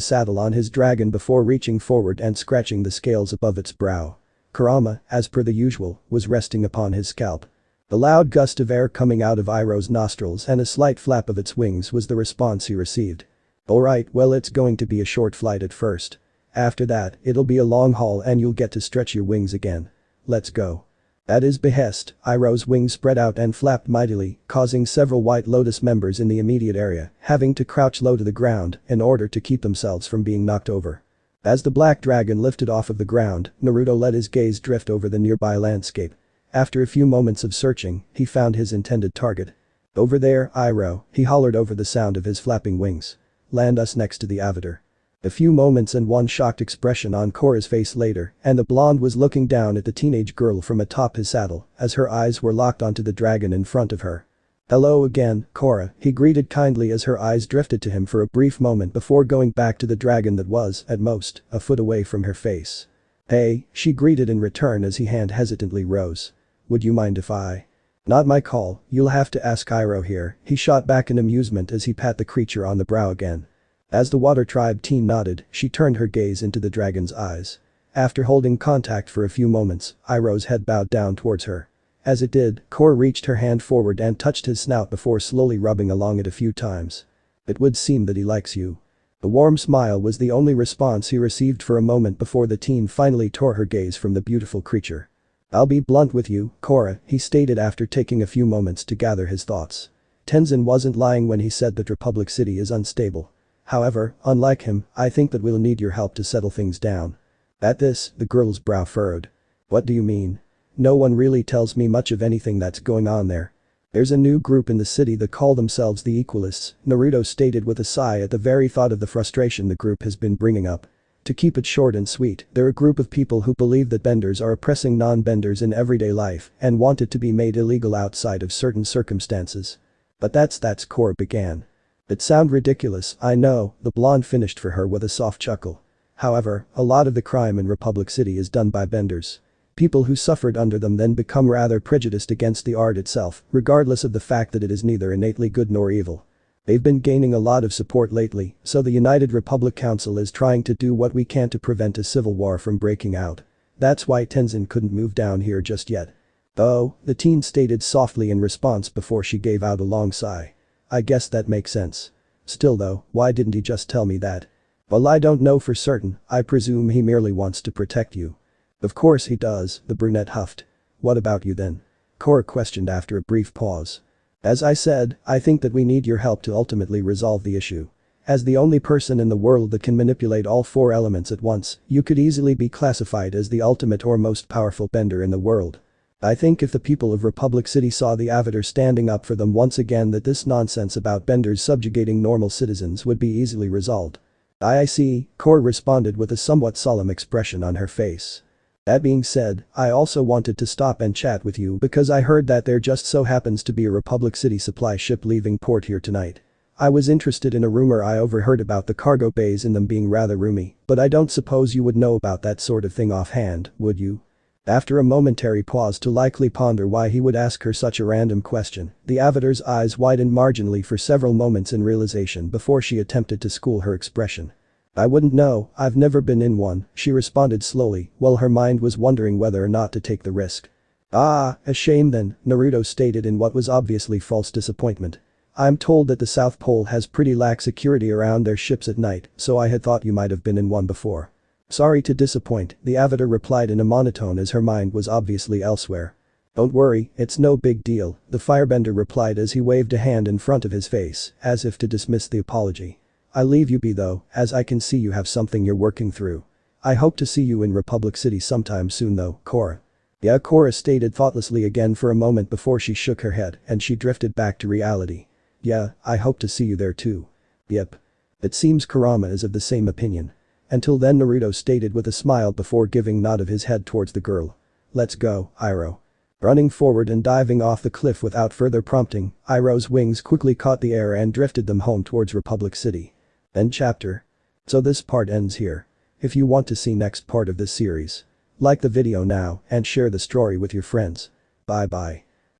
saddle on his dragon before reaching forward and scratching the scales above its brow. Kurama, as per the usual, was resting upon his scalp. The loud gust of air coming out of Iroh's nostrils and a slight flap of its wings was the response he received. Alright, well it's going to be a short flight at first. After that, it'll be a long haul and you'll get to stretch your wings again. Let's go. At his behest, Iroh's wings spread out and flapped mightily, causing several White Lotus members in the immediate area having to crouch low to the ground in order to keep themselves from being knocked over. As the black dragon lifted off of the ground, Naruto let his gaze drift over the nearby landscape. After a few moments of searching, he found his intended target. Over there, Iroh, he hollered over the sound of his flapping wings. Land us next to the Avatar. A few moments and one shocked expression on Korra's face later, and the blonde was looking down at the teenage girl from atop his saddle as her eyes were locked onto the dragon in front of her. Hello again, Korra, he greeted kindly as her eyes drifted to him for a brief moment before going back to the dragon that was, at most, a foot away from her face. Hey, she greeted in return as he hesitantly rose. Would you mind if I? Not my call, you'll have to ask Iroh here, he shot back in amusement as he pat the creature on the brow again. As the Water Tribe teen nodded, she turned her gaze into the dragon's eyes. After holding contact for a few moments, Iroh's head bowed down towards her. As it did, Korra reached her hand forward and touched his snout before slowly rubbing along it a few times. It would seem that he likes you. A warm smile was the only response he received for a moment before the teen finally tore her gaze from the beautiful creature. I'll be blunt with you, Korra, he stated after taking a few moments to gather his thoughts. Tenzin wasn't lying when he said that Republic City is unstable. However, unlike him, I think that we'll need your help to settle things down. At this, the girl's brow furrowed. What do you mean? No one really tells me much of anything that's going on there. There's a new group in the city that call themselves the Equalists, Naruto stated with a sigh at the very thought of the frustration the group has been bringing up. To keep it short and sweet, they're a group of people who believe that benders are oppressing non-benders in everyday life and want it to be made illegal outside of certain circumstances. But that's Korra began. It sounds ridiculous, I know, the blonde finished for her with a soft chuckle. However, a lot of the crime in Republic City is done by benders. People who suffered under them then become rather prejudiced against the art itself, regardless of the fact that it is neither innately good nor evil. They've been gaining a lot of support lately, so the United Republic Council is trying to do what we can to prevent a civil war from breaking out. That's why Tenzin couldn't move down here just yet. Oh, the teen stated softly in response before she gave out a long sigh. I guess that makes sense. Still though, why didn't he just tell me that? Well, I don't know for certain, I presume he merely wants to protect you. Of course he does, the brunette huffed. What about you then? Korra questioned after a brief pause. As I said, I think that we need your help to ultimately resolve the issue. As the only person in the world that can manipulate all four elements at once, you could easily be classified as the ultimate or most powerful bender in the world. I think if the people of Republic City saw the Avatar standing up for them once again that this nonsense about benders subjugating normal citizens would be easily resolved. I see, Korra responded with a somewhat solemn expression on her face. That being said, I also wanted to stop and chat with you because I heard that there just so happens to be a Republic City supply ship leaving port here tonight. I was interested in a rumor I overheard about the cargo bays in them being rather roomy, but I don't suppose you would know about that sort of thing offhand, would you? After a momentary pause to likely ponder why he would ask her such a random question, the avatar's eyes widened marginally for several moments in realization before she attempted to school her expression. I wouldn't know, I've never been in one, she responded slowly, while her mind was wondering whether or not to take the risk. Ah, a shame then, Naruto stated in what was obviously false disappointment. I'm told that the South Pole has pretty lax security around their ships at night, so I had thought you might have been in one before. Sorry to disappoint, the avatar replied in a monotone as her mind was obviously elsewhere. Don't worry, it's no big deal, the firebender replied as he waved a hand in front of his face, as if to dismiss the apology. I'll leave you be though, as I can see you have something you're working through. I hope to see you in Republic City sometime soon though, Korra. Yeah, Korra stated thoughtlessly again for a moment before she shook her head and she drifted back to reality. Yeah, I hope to see you there too. Yep. It seems Kurama is of the same opinion. Until then, Naruto stated with a smile before giving nod of his head towards the girl. Let's go, Iroh. Running forward and diving off the cliff without further prompting, Iroh's wings quickly caught the air and drifted them home towards Republic City. End chapter. So this part ends here. If you want to see next part of this series, like the video now and share the story with your friends. Bye bye.